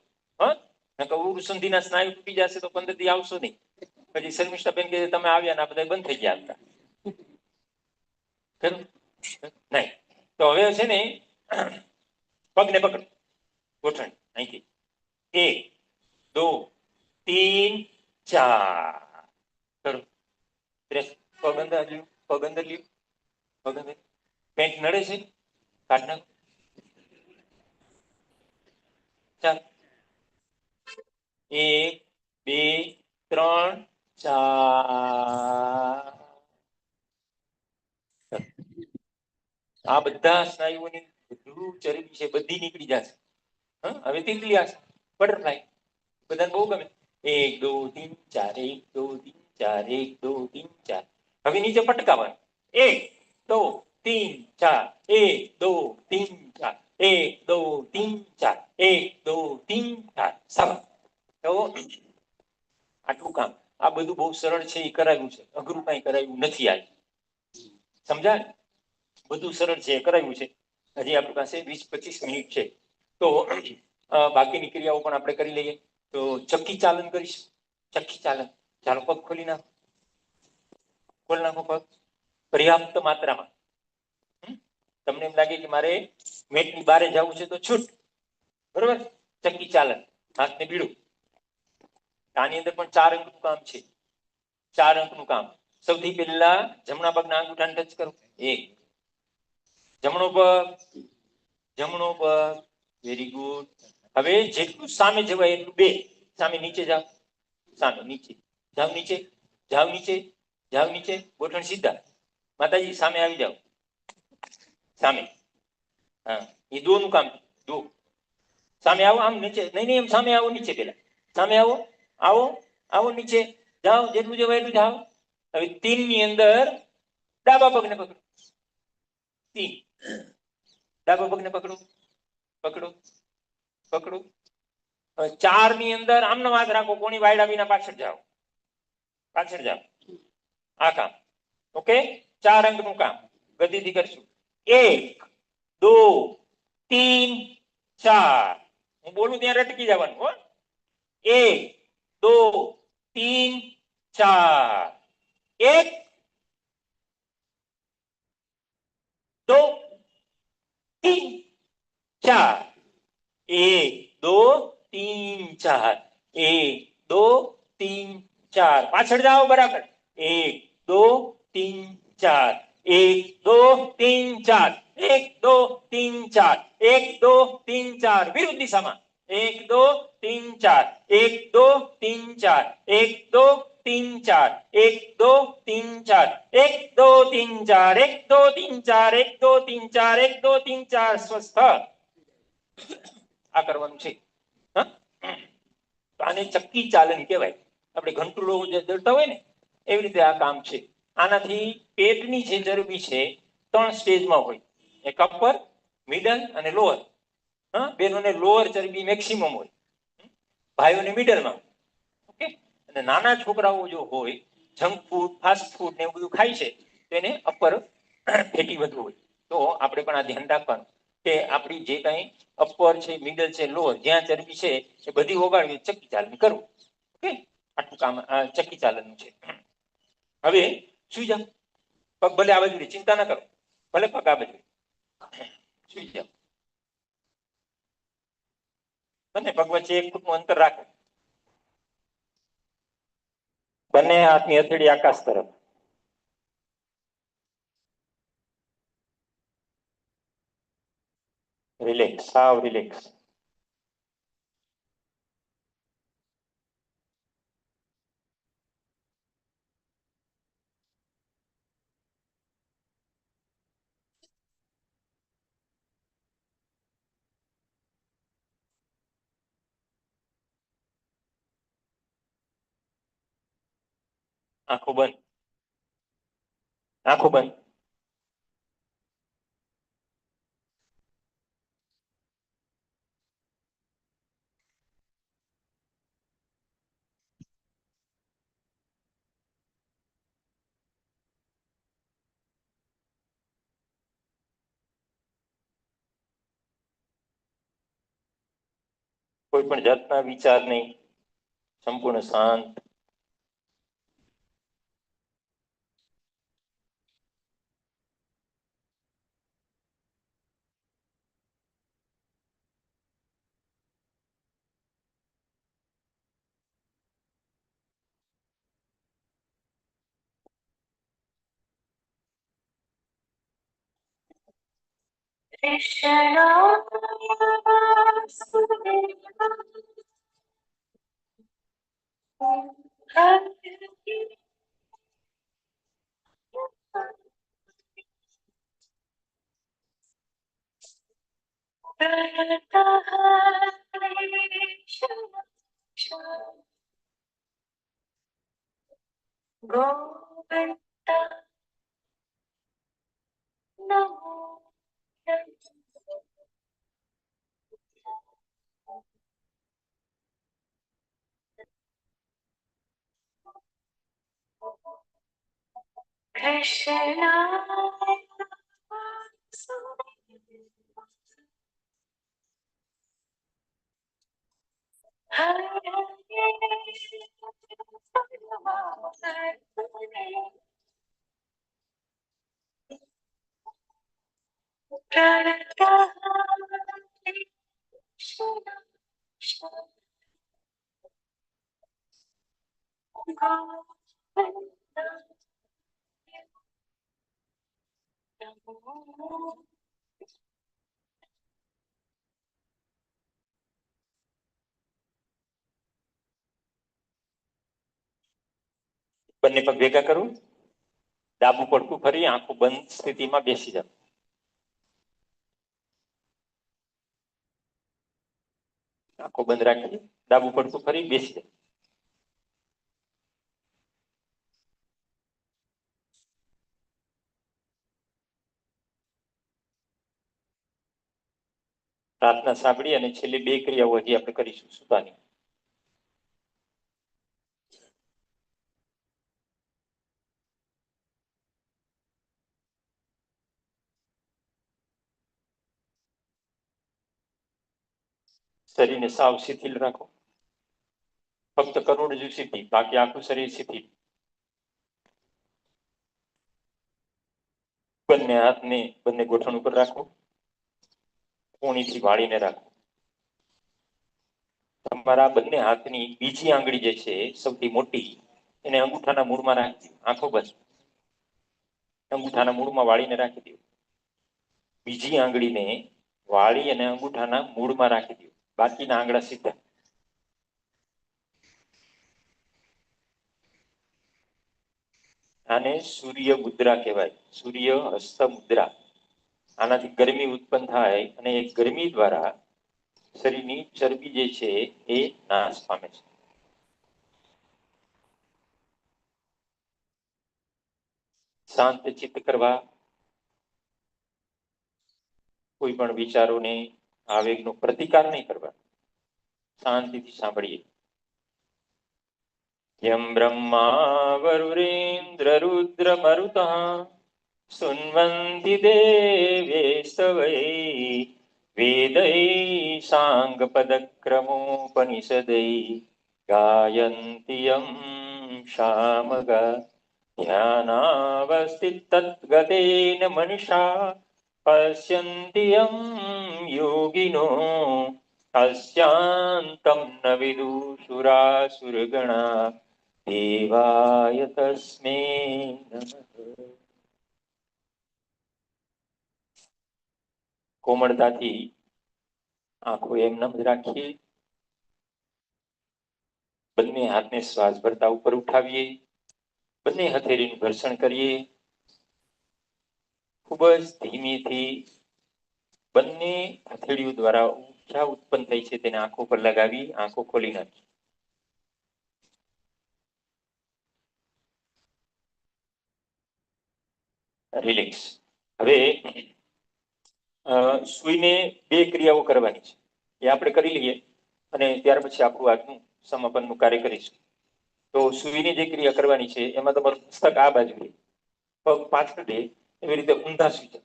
ઉરુસંધીના સ્નાયુ તૂટી જશે તો 15 દી આવશો નહીં. પછી શર્મિષ્ઠા બેન કે તમે આવ્યા ને આ બધા બંધ થઈ ગયા હતા. નહીં તો હવે છે ને પગને પકડો, ગોઠણ અહીંથી 1 2 3 4 કરો. પગ અંદર લ્યો, પગ અંદર લ્યો, પગ અંદર. પેન્ટ નડે છે, કાઢ નાખો. ચાલ, 1 2 3 4. આ બધા સ્નાયુઓની બધું ચરબી છે બધી નીકળી જશે. હવે તીતલી આ બટરફ્લાય બધાને બહુ ગમે. 1 2 3 4 1 2 3 4 1 2 3 4. હવે નીચે પટકાવવાનું. 1 2 3 4 1 2 3 4 1 2 3 4 1 2 3 4. સાવ તો આટલું કામ. આ બધું બહુ સરળ છે, એ કરાવ્યું છે, અઘરું કઈ કરાવ્યું નથી. આ સમજાય, બધું સરળ છે, કરાવ્યું છે. હજી આપણી પાસે 20-25 મિનિટ છે, તો બાકીની ક્રિયાઓ પણ આપણે કરી લઈએ. તો ચક્કી ચાલન કરીશું. ચક્કી ચાલન, ચાલો પગ ખોલી નાખો, ખોલી નાખો પગ પર્યાપ્ત માત્રામાં. તમને એમ લાગે કે મારે મેટની બારે જવું છે તો છૂટ, બરોબર. ચક્કી ચાલન, હાથને બીડું. આની અંદર પણ 4 અંકનું કામ છે. 4 અંકનું કામ. સૌથી પહેલા જમણા પગના અંગૂઠાને ટચ કરો. 1 જમણો પગ, જમણો પગ, વેરી ગુડ. હવે જેટલું સામે જવાય એટલું 2 સામે. નીચે જાઓ, સામે નીચે જાઓ, નીચે જાઓ, નીચે જાઓ, નીચે. ગોઠણ સીધા. માતાજી સામે આવી જાઓ, સામે. હા, એ 2 નું કામ. 2 સામે આવો, આમ નીચે નહીં, નહીં, એમ સામે આવો, નીચે પેલા સામે આવો, આવો, આવો, નીચે જાઓ, જેટલું જવાય એટલું જાઓ. હવે 3 ની અંદર ડાબા પગને પકડો. 3 ડાબા પગને પકડો, પકડો, પકડો. હવે 4 ની અંદર આમનો હાથ રાખો, કોણી વાયડા વિના પાછળ જાઓ, પાછળ જાઓ. આ કામ. ઓકે, 4 અંકનું કામ ગતિથી કરશું. 1 2 3 4. હું બોલું ત્યાં રટકી જવાનું. હો, 1 2 3 4. 1 2 3 4. 1 2 3 4. 1 2 3 4. પાછળ જાઓ બરાબર. 1 2 3 4. 1 2 3 4. 1 2 3 4. 1 2 3 4. વિરુદ્ધ દિશામાં. 1 2 3 4. 1 2 3 4. 1 2 3 4. 1 2 3 4. 1 2 3 4. 1 2 3 4. 1 2 3 4. 1 2 3 4. સ્વસ્થ. આ કરવાનું છે. તો આને ચક્કી ચાલન કહેવાય. આપણે ઘંટુડો જે દળતા હોય ને એવી રીતે આ કામ છે. આનાથી પેટની જે ચરબી છે 3 સ્ટેજમાં હોય. એક અપર, મિડલ અને લોઅર. બેનોને લોઅર ચરબી મેક્સિમમ હોય, ભાઈઓને મિડલમાં. ઓકે, અને નાના છોકરાઓ જો હોય જંક ફૂડ, ફાસ્ટ ફૂડ ને એવું બધું ખાય છે તો એને અપર ફેટી વધુ હોય. તો આપણે પણ આ ધ્યાન રાખવાનું કે આપણી જે કંઈ અપર છે, મિડલ છે, લોઅર, જ્યાં ચરબી છે એ બધી ઓગાળવી, ચક્કી ચાલન કરવું. ઓકે, આટલું કામ આ ચક્કી ચાલનનું છે. હવે સુઈ જાઓ. પગ ભલે આ બાજુ, ચિંતા ના કરો, ભલે પગ આ બાજુ. સુઈ જાઓ. બંને પગ વચ્ચે 1 ફૂટનું અંતર રાખો. બંને હાથની હથેળી આકાશ તરફ. રિલેક્સ, સાવ રિલેક્સ. આંખો બંધ, આંખો બંધ. કોઈ પણ જાતના વિચાર નહીં, સંપૂર્ણ શાંત. બંને પગ ભેગા કરું, ડાબુ પડખું ફરી આંખો બંધ સ્થિતિમાં બેસી જાવ. આંખો બંધ રાખી ડાબુ પડખું ફરી બેસી જાવ. પ્રાર્થના સાંભળી અને છેલ્લી બે ક્રિયાઓ હજી આપણે કરીશું સુતાની. શરીરને સાવ શિથિલ રાખો, ફક્ત કરોડરજ્જુ શિથિલ, બાકી આખું શરીર શિથિલ. બંને હાથને બંને ગોઠણ ઉપર રાખો, કોણીથી વાળીને રાખો. તમારા બંને હાથની બીજી આંગળી જે છે સૌથી મોટી, એને અંગૂઠાના મૂળમાં રાખી દો. આંખો બંધ, અંગૂઠાના મૂળમાં વાળીને રાખી દો. બીજી આંગળીને વાળી અને અંગૂઠાના મૂળમાં રાખી દો, બાકીના આંગળા સીધા. આને સૂર્ય મુદ્રા કહેવાય, સૂર્ય હસ્ત મુદ્રા. આનાથી ગરમી ઉત્પન્ન થાય અને એ ગરમી દ્વારા શરીરની ચરબી જે છે એ નાશ પામે છે. શાંત ચિત્ત કરવા, કોઈ પણ વિચારોને આવેગનો પ્રતિકાર નહીં કરવા, શાંતિથી સાંભળીએ. યમ બ્રહ્મા વરુરેન્દ્ર રુદ્ર મરુતઃ સુન્વન્તિ દેવે સવૈ વેદૈ સાંગ પદક્રમોપનિષદૈ ગાયન્તિ યમ શામગા ધ્યાનાવસ્થિતગતેન મનીષા પશ્યન્તિ યમ યોગિનો अस्यांतं न विदुषुरासुरगणा देवाय तस्मै नमः. કોમળતાથી આંખો એમ જ રાખીએ. બંને હાથને શ્વાસ ભરતા ઉપર ઉઠાવીએ, બંને હથેળીનું ઘર્ષણ કરીએ. ખૂબ જ ધીમેથી બંને હથેળીઓ દ્વારા ઊર્જા ઉત્પન્ન થઈ છે તેને આંખો પર લગાવી આંખો ખોલી નાખી. રિલેક્સ. હવે સુઈને બે ક્રિયાઓ કરવાની છે, એ આપણે કરી લઈએ અને ત્યાર પછી આપણું આજનું સમાપનનું કાર્ય કરીશું. તો સુઈને જે ક્રિયા કરવાની છે એમાં તમારું પુસ્તક આ બાજુ લે, પગ પાછળ દે, એવી રીતે ઊંધા સુઈ જાઓ.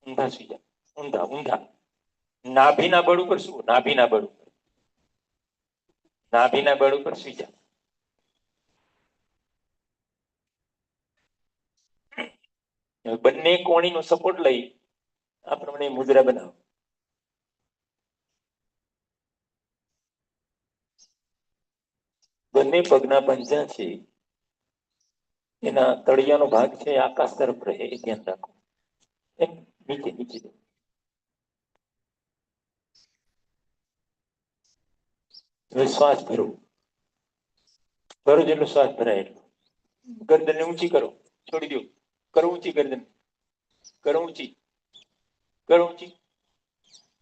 ઊંધા સુઈ જાઓ, ઊંધા ઊંધા નાભીના બળ ઉપર શું? નાભીના બળ ઉપર, નાભીના બળ ઉપર સુઈ જાઓ. બંને કોણીનો સપોર્ટ લઈ આ પ્રમાણે મુદ્રા બનાવો. બંને પગના પંજા છે એના તળિયાનો ભાગ છે આકાશ તરફ રહે, એ ધ્યાન રાખો. એમ નીચે નીચે હવે શ્વાસ ભરો, ભરો જેટલો શ્વાસ ભરાય એટલો. ગરદનને ઊંચી કરો, છોડી દો. કરો ઊંચી ગરદન, કરો ઊંચી, કરો ઊંચી.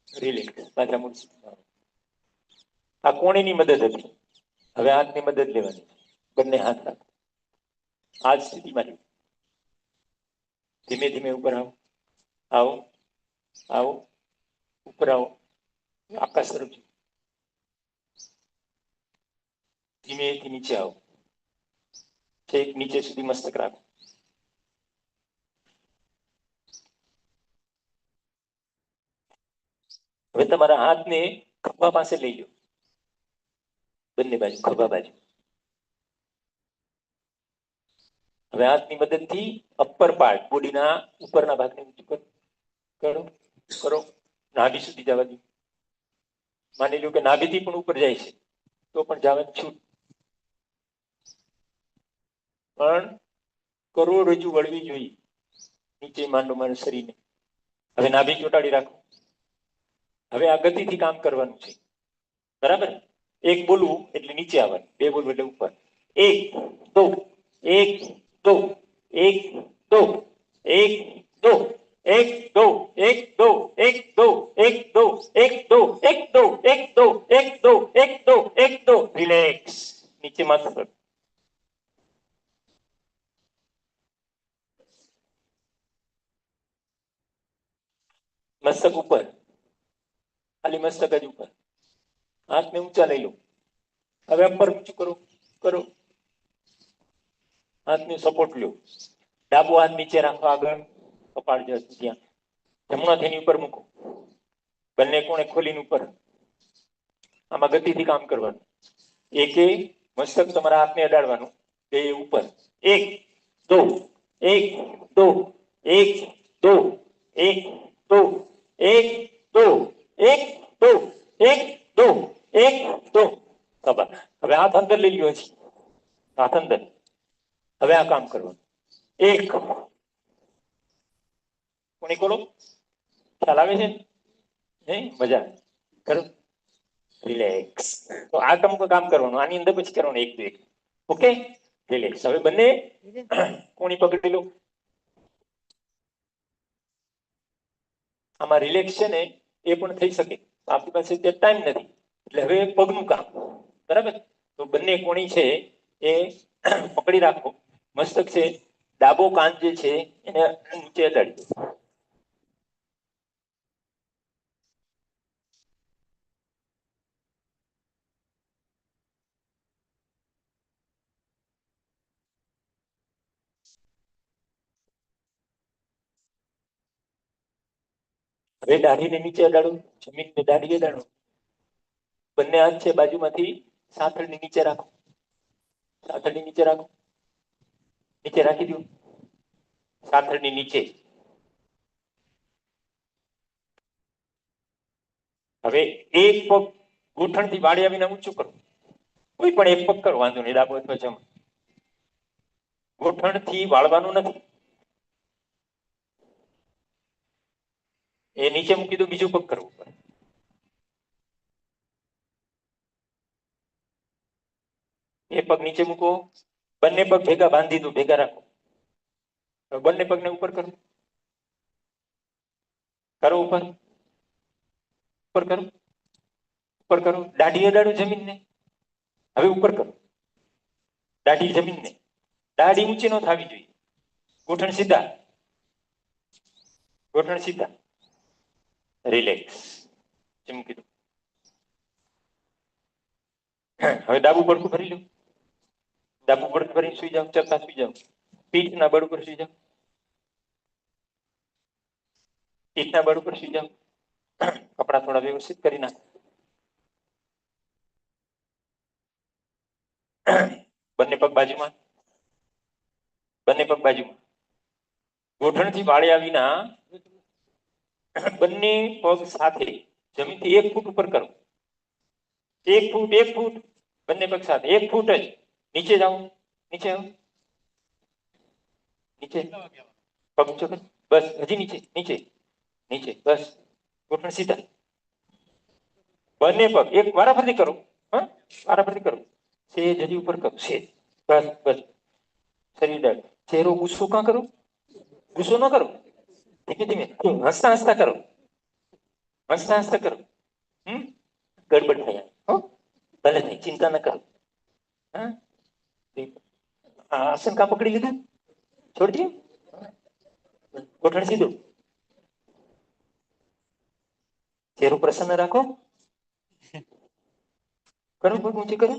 રિલેક્સ, પાછા મૂળ. આ કોણીની મદદ હતી. હવે હાથની મદદ લેવાની. બંને હાથ રાખો, આ જ સ્થિતિમાં ધીમે ધીમે ઉપર આવો, આવો, આવો, ઉપર આવો, આકાશ તરફ. ધીમેથી નીચે આવો, છેક નીચે સુધી મસ્તક રાખો. હવે તમારા હાથને ખભા પાસે લઈ લો, બંને બાજુ ખભા બાજુ. હવે હાથની મદદથી અપર પાર્ટ, બોડીના ઉપરના ભાગને ઊંચું કરો, કરો, કરો, નાભી સુધી જવા દો. માની લો કે નાભીથી પણ ઉપર જાય છે તો પણ જવાની છૂટ, પણ કરોડરજ્જુ વળવી જોઈએ નીચે માંડો મારું શરીરને. હવે નાભી ચોટાડી રાખો. હવે આ ગતિથી કામ કરવાનું છે, બરાબર? એક બોલવું એટલે નીચે આવવાનું, બે બોલવું એટલે ઉપર. એક દો, એક દો, એક દો, એક દો, એક દો, એક દો, એક દો, એક દો, એક દો, એક દો, એક દો, એક દો, એક દો, એક દો. રિલેક્સ, નીચે માથું. મસ્તક ઉપર, ખાલી મસ્તક જ ઉપર. હાથને ઊંચા લઈ લો. હવે અપર ઊંચું કરો, કરો. હાથને સપોર્ટ લો. ડાબો હાથ નીચે રાખો, આગળ કપાળ ત્યાં. જમણો તેની ઉપર મૂકો, બંને કોણે ખોલીને ઉપર. આમાં ગતિથી કામ કરવાનું. એકે મસ્તક તમારા હાથને અડાડવાનું, બે ઉપર. એક દો, એક દો, એક દો, એક દો, એક દો, એક દો, એક દો, એક દો. ખબર? હવે હાથ અંદર લઈ લ્યો છે, હાથ અંદર. હવે આ કામ કરવાનું. એક કોણી ખોલો, ખ્યાલ આવે છે? મજા કરો. રિલેક્સ. તો આ કામ કરવાનું, આની અંદર પછી કરવાનું એક બે. Okay, relax. હવે બંને કોણી પકડી લો. આમાં રિલેક્સ છે ને એ પણ થઈ શકે, આપણી પાસે ત્યાં ટાઈમ નથી, એટલે હવે પગનું કામ, બરાબર? તો બંને કોણી છે એ પકડી રાખો. મસ્તક છે, ડાબો કાન જે છે એને નીચે અડાડી દો. હવે દાઢીને નીચે અડાડો, જમીનને દાઢી અડાડો. બંને હાથ છે બાજુમાંથી સાથળની નીચે રાખો, સાથળની નીચે રાખો, નીચે રાખી દો, સાથળની નીચે. હવે એક પગ ગોઠણથી વાળી આવીને ઊંચું કરો, કોઈ પણ એક પગ કરો, વાંધો નહીં, ડાબો અથવા જમણો. ગોઠણથી વાળવાનું નથી. એ નીચે મૂકી દો, બીજું પગ કરવું પડે. એ પગ નીચે મૂકો, બંને પગ ભેગા બાંધી દો, ભેગા રાખો. બંને પગને ઉપર કરો, કરો ઉપર, ઉપર કરો, ઉપર કરો. દાઢી અડાડો જમીનને. હવે ઉપર કરો, દાઢી જમીનને. દાઢી ઊંચી ન થવી જોઈએ, ગોઠણ સીધા, ગોઠણ સીધા. રિલેક્સ, મૂકી દો. હવે ડાબુ પડખું ભરી લો, ડાબુ પડખું ભરીને સુઈ જાઓ, ચરતા સુઈ જાઓ. પીઠના બળ ઉપર સુઈ જાઓ, પીઠના બળ ઉપર સુઈ જાઓ. કપડા થોડા વ્યવસ્થિત કરી નાખ. બંને પગ બાજુમાં, બંને પગ બાજુમાં. ગોઠણથી વાળ્યા વિના બંને પગ સાથે જમીનથી 1 ફૂટ ઉપર કરો. 1 ફૂટ, 1 ફૂટ, બંને પગ સાથે 1 ફૂટ જ. નીચે જાઓ, નીચે આવો, નીચે પગ ઊંચો કરો. બસ હજી નીચે, નીચે, નીચે. બસ ગોઠણ સીધા. બંને પગ એક વારાફરતી કરો. હા, વારાફરતી કરો. સેજ હજી ઉપર કરો, સેજ. બસ બસ. શરીર ડાળ. ચહેરો ગુસ્સો કાં કરો? ગુસ્સો ન કરો. ધીમે ધીમે હસતા હસતા કરો. હસતા હસતા કરો. ગડબડ થયા. હો, ભલે નહીં, ચિંતા ન કરો. હા, આસન કાં પકડી લીધું? છોડી દો. ગોઠણ સીધું. ચહેરો પ્રસન્ન રાખો. કરો, પગ ઊંચી કરો.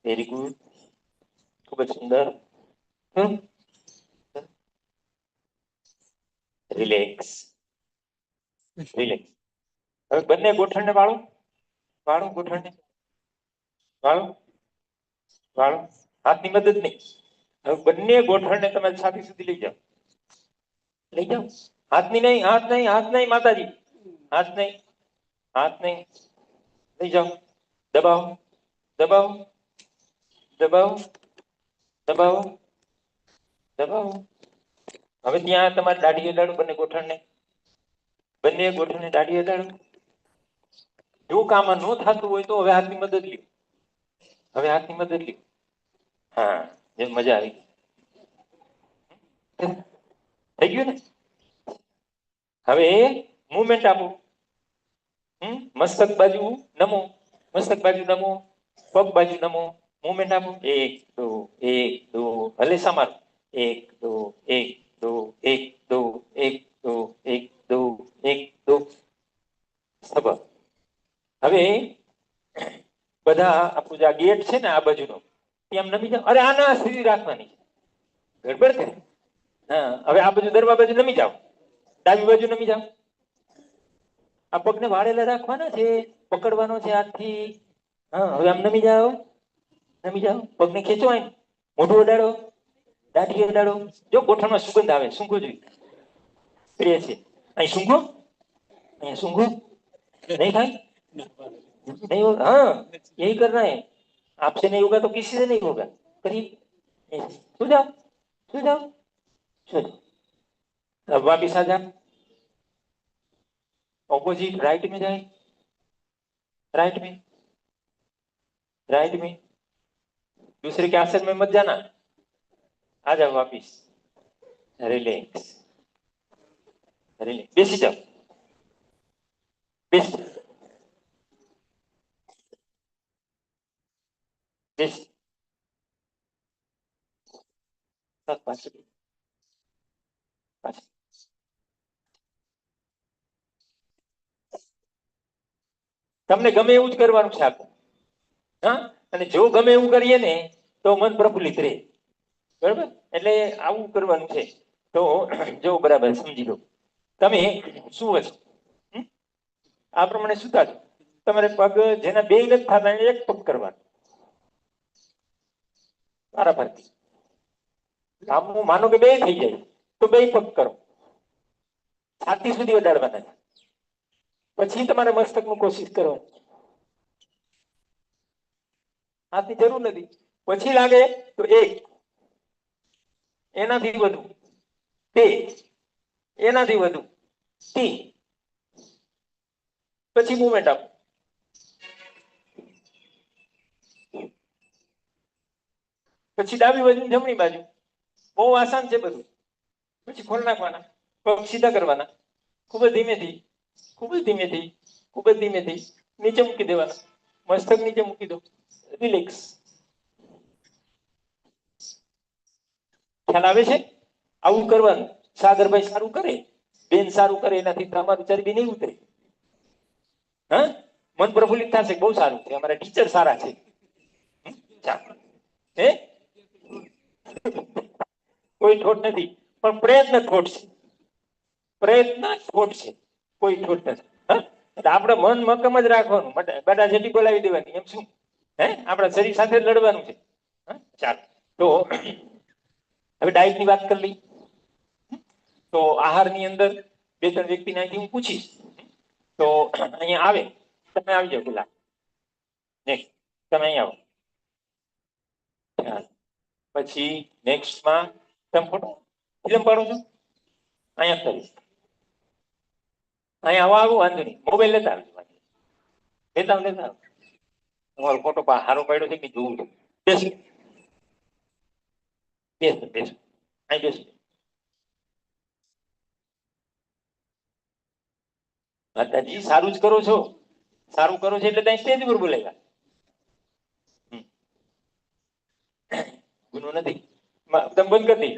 Very good. ખૂબ જ સુંદર. Relax, relax. હવે બંને ગોઠણને વાળો, વાળો ગોઠણને, વાળો, વાળો. હાથની મદદ નહીં. હવે બંને ગોઠણને તમારી છાતી સુધી લઈ જાઓ. લઈ જાઓ. હાથની નહીં, હાથ નહીં, હાથ નહીં માતાજી. હાથ નહીં, હાથ નહીં. લઈ જાઓ. દબાવો, દબાવો, દબાવો, દબાવો, દબાવો. હવે ત્યાં તમારે દાઢી અડાડો બંને ગોઠણને. બંને ગોઠણને દાઢી અડાડો. જો કામ ન થતું હોય તો હવે હાથની મદદ લ્યો. હવે હાથની મદદ લ્યો. હા, જેમ મજા આવી. થઈ ગયું ને? હવે મુવમેન્ટ આપો. મસ્તક બાજુ નમો, મસ્તક બાજુ નમો, પગ બાજુ નમો. મુવમેન્ટ આપો. 1 2 1 2. હલે સમારો. 1 2 1 2 1 2 1 2 1 2 1 2. સબર. હવે બધા આપણું જે ગેટ છે ને આ બાજુનો, એમ નમી જાઓ. અરે આના સીધી રાખવાની. ગડબડ કરે. હા, હવે આ બાજુ દરવા બાજુ નમી જાઓ. ડાબી બાજુ નમી જાઓ. આ પગને વાળેલા રાખવાના છે, પકડવાનો છે હાથથી. હા, હવે આમ નમી જાઓ, નમી જાઓ. પગને ખેંચો, અહીં મોઢું અડાડો, દાઢી અડાડો. જો ગોઠણમાં સુગંધ આવે, સૂંઘો જોઈએ. પ્રિય છે. અહીં સૂંઘો, અહીંયા સૂંઘો. नहीं खाई नहीं होगा. हाँ, यही करना है. आपसे नहीं होगा तो किसी से नहीं होगा. करिए. सो जाओ, सो जाओ, सो जाओ. अब वापिस आ जाओ. ऑपोजिट राइट में जाए, राइट में, राइट में. दूसरे के आसन में मत जाना. आ जाओ वापिस. Relax, relax. बेसी जाओ, बेसी, बेसी. पाછળ, પાછળ. તમને ગમે એવું જ કરવાનું છે આખું. હા, અને જો ગમે એવું કરીએ ને તો મન પ્રફુલ્લિત રહે. બરાબર? એટલે આવું કરવાનું છે. તો જો બરાબર સમજી લો. તમે શું હશો? આ પ્રમાણે સુતા છો. તમારે પગ જેના બે નથી થતા એને એક પગ કરવાનો. વારાફરતી. આમ માનો કે બે થઈ જાય તો બે પગ કરો. છાતી સુધી અડાડવાના છે. પછી તમારે મસ્તકનું કોશિશ કરવાની. હાથની જરૂર નથી. પછી લાગે તો 1, એનાથી વધુ 2, એનાથી વધુ 3. પછી મુવમેન્ટ આપો. પછી ડાબી બાજુ, જમણી બાજુ. બહુ આસાન છે બધું. પછી ખોલ નાખવાના, પગ સીધા કરવાના. ખૂબ જ ધીમેથી, ખૂબ જ ધીમેથી, ખૂબ જ ધીમેથી નીચે મૂકી દેવાના. મસ્તક નીચે મૂકી દો. રિલેક્સ. ખ્યાલ આવે છે? આવું કરવાનું. સાગરભાઈ સારું કરે, બેન સારું કરે, એનાથી તમારું ચરબી નહીં ઉતરે. હા, મન પ્રફુલ્લિત થશે. બહુ સારું છે. અમારા ટીચર સારા છે. હે, કોઈ ઠોટ નથી, પણ પ્રયત્ન ખોટ છે. પ્રયત્ન ખોટ છે, કોઈ ઠોટ નથી. હા? એટલે આપણે મન મક્કમ જ રાખવાનું, બધા જેટી બોલાવી દેવાની, એમ શું? આપણા શરીર સાથે જ લડવાનું છે. ચાલો, તો હવે ડાયટ ની વાત કરી લઈ. તો આહારની અંદર બે ત્રણ વ્યક્તિને અહીંથી હું પૂછીશ. તો અહીંયા આવે, તમે આવી જાઓ પેલા. નેક્સ્ટ તમે અહીં આવો. પછી નેક્સ્ટમાં તમે ફોટો ફિલ્મ પાડો છો, અહીંયા કરીશ. અહીંયા આવો, આવું વાંધો નહીં, મોબાઈલ લેતા આવજો. લેતા તમારો ફોટો સારો પાડ્યો છે કે જોવું છે. બેસો બેસો બેસો, અહીં બેસો. માતાજી સારું જ કરો છો, સારું કરો છો એટલે ત્યાં સ્ટેજ પર બોલાવ્યા. ગુનો નથી, તમે બંધ કરી દઈ.